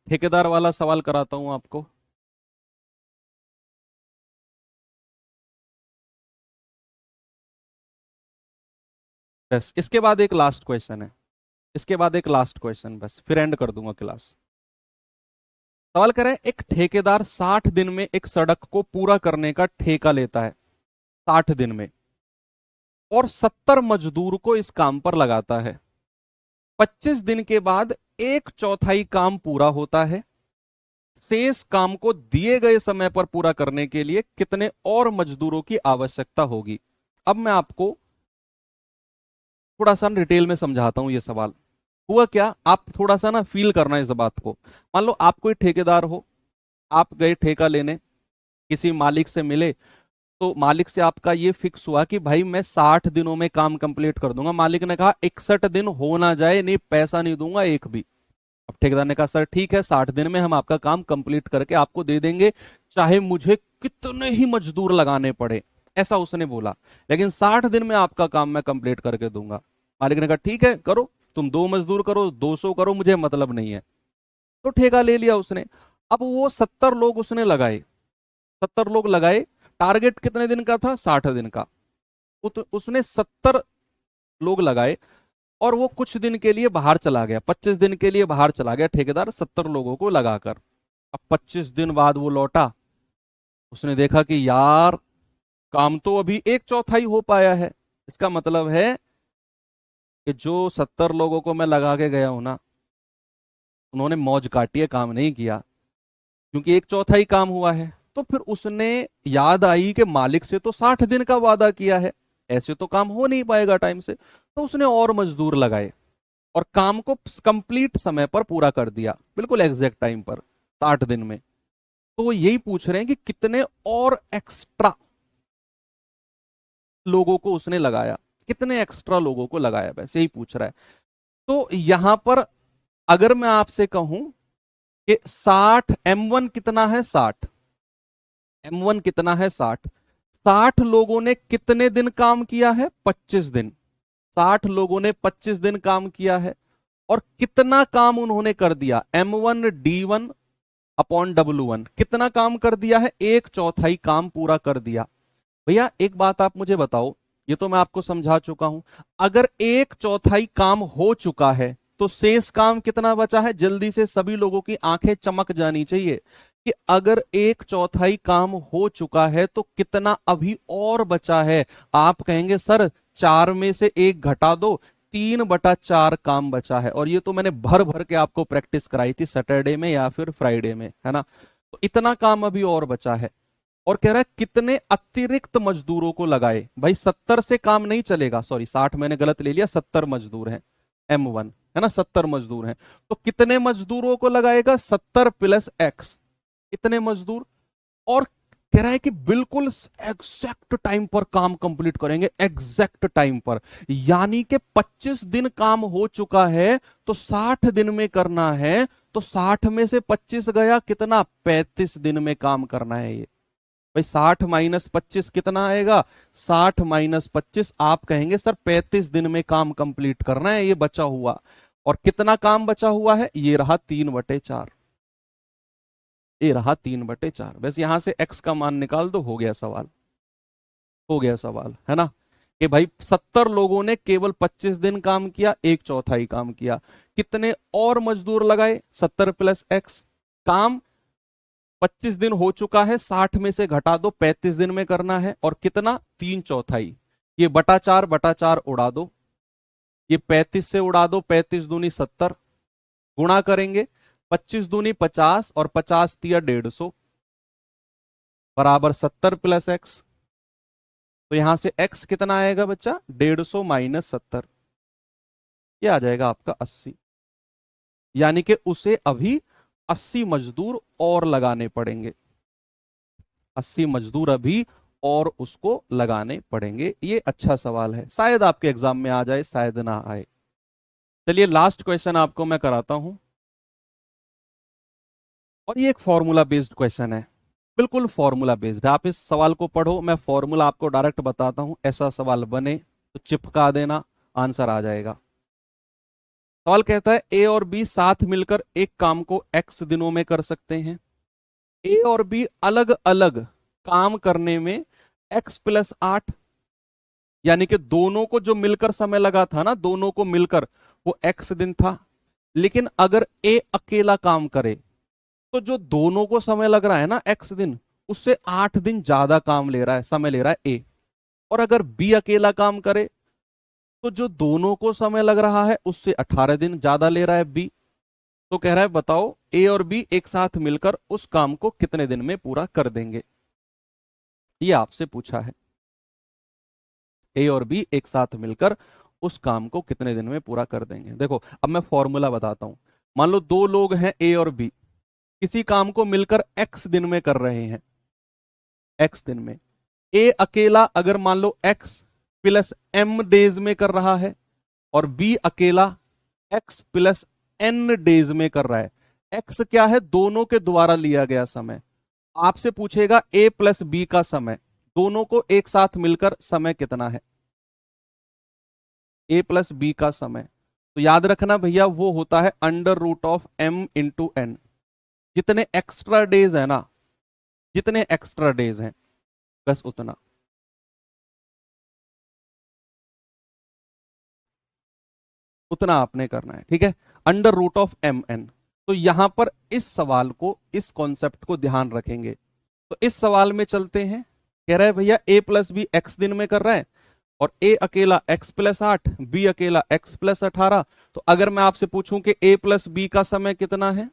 Speaker 1: ठेकेदार वाला सवाल कराता हूं आपको। बस इसके बाद एक लास्ट क्वेश्चन है, इसके बाद एक लास्ट क्वेश्चन, बस फिर एंड कर दूंगा क्लास। सवाल करें, एक ठेकेदार 60 दिन में एक सड़क को पूरा करने का ठेका लेता है, 60 दिन में, और 70 मजदूर को इस काम पर लगाता है। 25 दिन के बाद 1/4 काम पूरा होता है। शेष काम को दिए गए समय पर पूरा करने के लिए कितने और मजदूरों की आवश्यकता होगी? अब मैं आपको थोड़ा सा डिटेल में समझाता हूं ये सवाल। हुआ क्या, आप थोड़ा सा ना फील करना इस बात को। मान लो आप कोई ठेकेदार हो, आप गए ठेका लेने, किसी मालिक से मिले, तो मालिक से आपका ये फिक्स हुआ कि भाई मैं 60 दिनों में काम कंप्लीट कर दूंगा। मालिक ने कहा 61 दिन हो ना जाए, नहीं पैसा नहीं दूंगा एक भी। अब ठेकेदार ने कहा सर ठीक है, 60 दिन में हम आपका काम कंप्लीट करके आपको दे देंगे, चाहे मुझे कितने ही मजदूर लगाने पड़े। ऐसा उसने बोला, लेकिन 60 दिन में आपका काम मैं कंप्लीट करके दूंगा। मालिक ने कहा ठीक है करो, तुम 2 मजदूर करो, 200 करो, मुझे मतलब नहीं है। तो ठेका ले लिया उसने। अब वो 70 लोग उसने लगाए, 70 लोग लगाए। टारगेट कितने दिन का था? 60 दिन का। उसने 70 लोग लगाए, और वो कुछ दिन के लिए बाहर चला गया, 25 दिन के लिए बाहर चला गया ठेकेदार 70 लोगों को लगाकर। अब 25 दिन बाद वो लौटा, उसने देखा कि यार काम तो अभी 1/4 हो पाया है। इसका मतलब है कि जो 70 लोगों को मैं लगा के गया हूं ना, उन्होंने मौज काटी है, काम नहीं किया। क्योंकि एक चौथाई काम हुआ है। तो फिर उसने याद आई कि मालिक से तो 60 दिन का वादा किया है, ऐसे तो काम हो नहीं पाएगा टाइम से, तो उसने और मजदूर लगाए और काम को कंप्लीट समय पर पूरा कर दिया, बिल्कुल एग्जैक्ट टाइम पर, 60 दिन में। तो वो यही पूछ रहे हैं कि कितने और एक्स्ट्रा लोगों को उसने लगाया, कितने एक्स्ट्रा लोगों को लगाया, बस यही पूछ रहा है। तो यहां पर अगर मैं आपसे कहूं कि 60 M1 कितना है, 60 M1 कितना है, 60 लोगों ने कितने दिन काम किया है, 25 दिन। 60 लोगों ने 25 दिन काम किया है और कितना काम उन्होंने कर दिया, M1D1 अपॉन W1, कितना काम कर दिया है, एक चौथाई काम पूरा कर दिया। भैया एक बात आप मुझे बताओ, ये तो मैं आपको समझा चुका हूं, अगर एक चौथाई काम हो चुका है तो शेष काम कितना बचा है, जल्दी से सभी लोगों की आंखें चमक जानी चाहिए कि अगर एक चौथाई काम हो चुका है तो कितना अभी और बचा है। आप कहेंगे सर 4 में से 1 घटा दो, 3/4 काम बचा है। और ये तो मैंने भर भर के आपको प्रैक्टिस कराई थी सैटरडे में या फिर फ्राइडे में, है ना। तो इतना काम अभी और बचा है। और कह रहा है कितने अतिरिक्त मजदूरों को लगाए। भाई 70 से काम नहीं चलेगा, सॉरी 60 मैंने गलत ले लिया, 70 मजदूर हैं, M1 है ना, 70 मजदूर हैं। तो कितने मजदूरों को लगाएगा, 70 प्लस X, इतने मजदूर। और कह रहा है कि बिल्कुल एग्जैक्ट टाइम पर काम कंप्लीट करेंगे, एग्जैक्ट टाइम पर, यानी कि 25 दिन काम हो चुका है तो 60 दिन में करना है। तो 60 में से 25 गया, कितना, 35 दिन में काम करना है ये। भाई 60 माइनस 25 कितना आएगा, 60 माइनस 25, आप कहेंगे सर 35 दिन में काम कंप्लीट करना है ये बचा हुआ। और कितना काम बचा हुआ है, ये रहा 3/4, ये रहा 3/4। बस यहां से x का मान निकाल दो, हो गया सवाल, हो गया सवाल, है ना। कि भाई 70 लोगों ने केवल 25 दिन काम किया, एक चौथाई काम किया, कितने और मजदूर लगाए, 70 प्लस x, काम 25 दिन हो चुका है, 60 में से घटा दो, 35 दिन में करना है, और कितना, 3/4। ये बटा 4 उड़ा दो, ये 35 से उड़ा दो, 35 दूनी 70, गुणा करेंगे, 25 दूनी 50 और 50 तिया 150 बराबर 70 प्लस एक्स। तो यहां से x कितना आएगा बच्चा, 150 माइनस 70, ये आ जाएगा आपका 80। यानी कि उसे अभी 80 मजदूर और लगाने पड़ेंगे, 80 मजदूर अभी और उसको लगाने पड़ेंगे। ये अच्छा सवाल है, शायद आपके एग्जाम में आ जाए, शायद ना आए। चलिए लास्ट क्वेश्चन आपको मैं कराता हूं, और ये एक फॉर्मूला बेस्ड क्वेश्चन है, बिल्कुल फॉर्मूला बेस्ड है। आप इस सवाल को पढ़ो, मैं फॉर्मूला आपको डायरेक्ट बताता हूं, ऐसा सवाल बने तो चिपका देना, आंसर आ जाएगा। सवाल कहता है ए और बी साथ मिलकर एक काम को x दिनों में कर सकते हैं। ए और बी अलग अलग काम करने में x प्लस 8, यानी कि दोनों को जो मिलकर समय लगा था ना, दोनों को मिलकर वो x दिन था। लेकिन अगर ए अकेला काम करे तो जो दोनों को समय लग रहा है ना x दिन, उससे 8 दिन ज्यादा काम ले रहा है, समय ले रहा है ए। और अगर बी अकेला काम करे तो जो दोनों को समय लग रहा है उससे 18 दिन ज्यादा ले रहा है बी। तो कह रहा है बताओ ए और बी एक साथ मिलकर उस काम को कितने दिन में पूरा कर देंगे, ये आपसे पूछा है। ए और बी एक साथ मिलकर उस काम को कितने दिन में पूरा कर देंगे। देखो अब मैं फॉर्मूला बताता हूं। मान लो दो लोग हैं ए और बी, किसी काम को मिलकर एक्स दिन में कर रहे हैं, एक्स दिन में। ए अकेला अगर मान लो एक्स प्लस एम डेज में कर रहा है, और बी अकेला एक्स प्लस एन डेज में कर रहा है। एक्स क्या है, दोनों के द्वारा लिया गया समय। आपसे पूछेगा ए प्लस बी का समय, दोनों को एक साथ मिलकर समय कितना है, ए प्लस बी का समय। तो याद रखना भैया वो होता है √m/n। जितने एक्स्ट्रा डेज है ना, जितने एक्स्ट्रा डेज हैं बस उतना, उतना आपने करना है, ठीक है, √m/n। तो यहां पर इस सवाल को, इस कॉन्सेप्ट को ध्यान रखेंगे। तो इस सवाल में चलते हैं। कह रहा है भैया ए प्लस बी एक्स दिन में कर रहा है, और ए अकेला x प्लस 8, बी अकेला x प्लस 18। तो अगर मैं आपसे पूछूं कि ए प्लस बी का समय कितना है,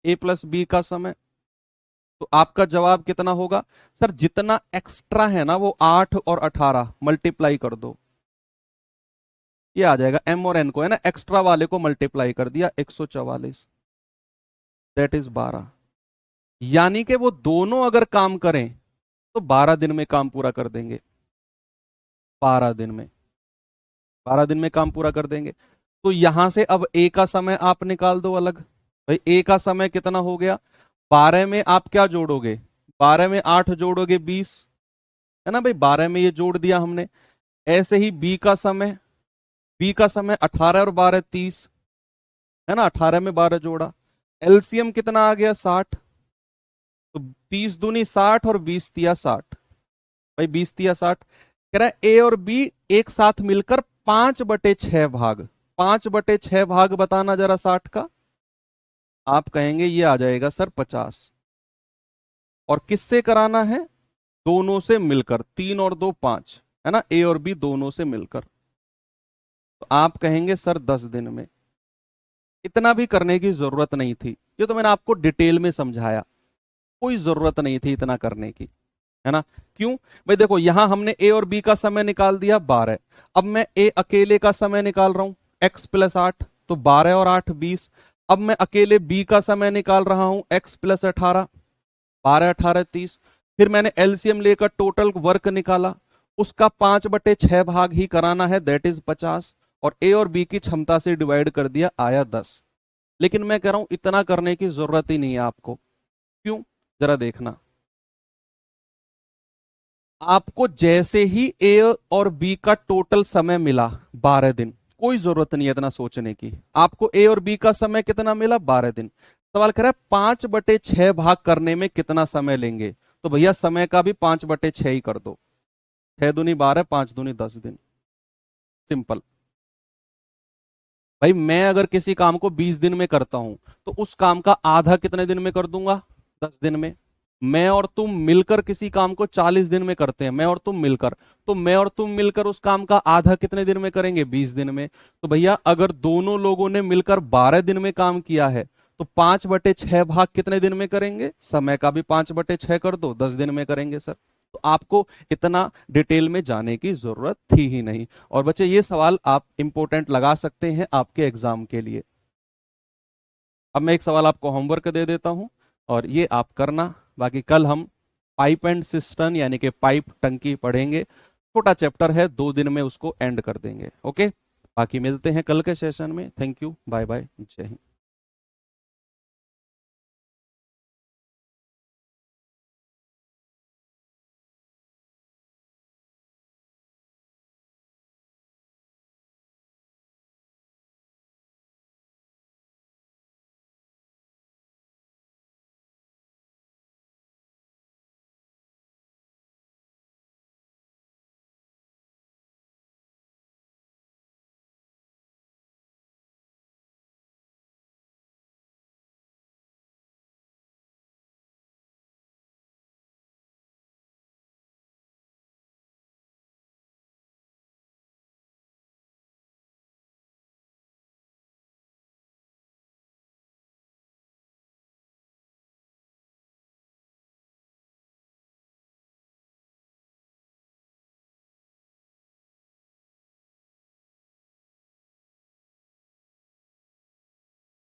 Speaker 1: ए प्लस बी का समय, तो आपका जवाब कितना होगा सर? जितना एक्स्ट्रा है ना वो 8 और 18 मल्टीप्लाई कर दो, ये आ जाएगा। m और n को है ना, एक्स्ट्रा वाले को मल्टीप्लाई कर दिया, 144, दैट इज 12। यानी कि वो दोनों अगर काम करें तो 12 दिन में काम पूरा कर देंगे। 12 दिन में, 12 दिन में काम पूरा कर देंगे। तो यहां से अब ए का समय आप निकाल दो अलग। भाई ए का समय कितना हो गया? 12 में आप क्या जोड़ोगे? 12 में 8 जोड़ोगे 20, है ना भाई? 12 में ये जोड़ दिया हमने। ऐसे ही बी का समय, बी का समय 18 और 12 30, है ना? 18 में 12 जोड़ा, एलसीएम कितना आ गया? 60। तो 30 दूनी 60 और 20 तिया 60। भाई 20 तिया 60। कह रहा है ए और बी एक साथ मिलकर 5/6 भाग, 5/6 भाग बताना जरा 60 का। आप कहेंगे ये आ जाएगा सर 50। और किससे कराना है? दोनों से मिलकर, 3 और 2 5, है ना? ए और बी दोनों से मिलकर। तो आप कहेंगे सर 10 दिन में। इतना भी करने की जरूरत नहीं थी, ये तो मैंने आपको डिटेल में समझाया। कोई जरूरत नहीं थी इतना करने की, है ना? क्यों भाई? देखो यहां हमने ए और बी का समय निकाल दिया 12। अब मैं ए अकेले का समय निकाल रहा हूं, x + 8, तो 12 और 8 20। अब मैं अकेले बी का समय निकाल रहा हूं, x + 18, 12 18 30। फिर मैंने एलसीएम लेकर टोटल वर्क निकाला, उसका 5/6 भाग ही कराना है, दैट इज 50। और ए और बी की क्षमता से डिवाइड कर दिया, आया 10। लेकिन मैं कह रहा हूं इतना करने की जरूरत ही नहीं है आपको। क्यों? जरा देखना, आपको जैसे ही ए और बी का टोटल समय मिला 12 दिन, कोई जरूरत नहीं है इतना सोचने की। आपको ए और बी का समय कितना मिला? 12 दिन। सवाल कर रहा है 5/6 भाग करने में कितना समय लेंगे? तो भैया समय का भी 5/6 ही कर दो। 6 दूनी 12, 5 दूनी 10 दिन, सिंपल। भाई मैं अगर किसी काम को 20 दिन में करता हूं तो उस काम का आधा कितने दिन में कर दूंगा? 10 दिन में। मैं और तुम मिलकर किसी काम को 40 दिन में करते हैं, मैं और तुम मिलकर, तो मैं और तुम मिलकर उस काम का आधा कितने दिन में करेंगे? 20 दिन में। तो भैया अगर दोनों लोगों ने मिलकर 12 दिन में काम किया है तो 5/6 भाग कितने दिन में करेंगे? समय का भी 5/6 कर दो, 10 दिन में करेंगे सर। तो आपको इतना डिटेल में जाने की जरूरत थी ही नहीं। और बच्चे ये सवाल आप इंपॉर्टेंट लगा सकते हैं आपके एग्जाम के लिए। अब मैं एक सवाल आपको होमवर्क दे देता हूं और ये आप करना। बाकी कल हम पाइप एंड सिस्टम यानी कि पाइप टंकी पढ़ेंगे। छोटा चैप्टर है, 2 दिन में उसको एंड कर देंगे। ओके, बाकी मिलते हैं कल के सेशन में। थैंक यू, बाय बाय, जय हिंद।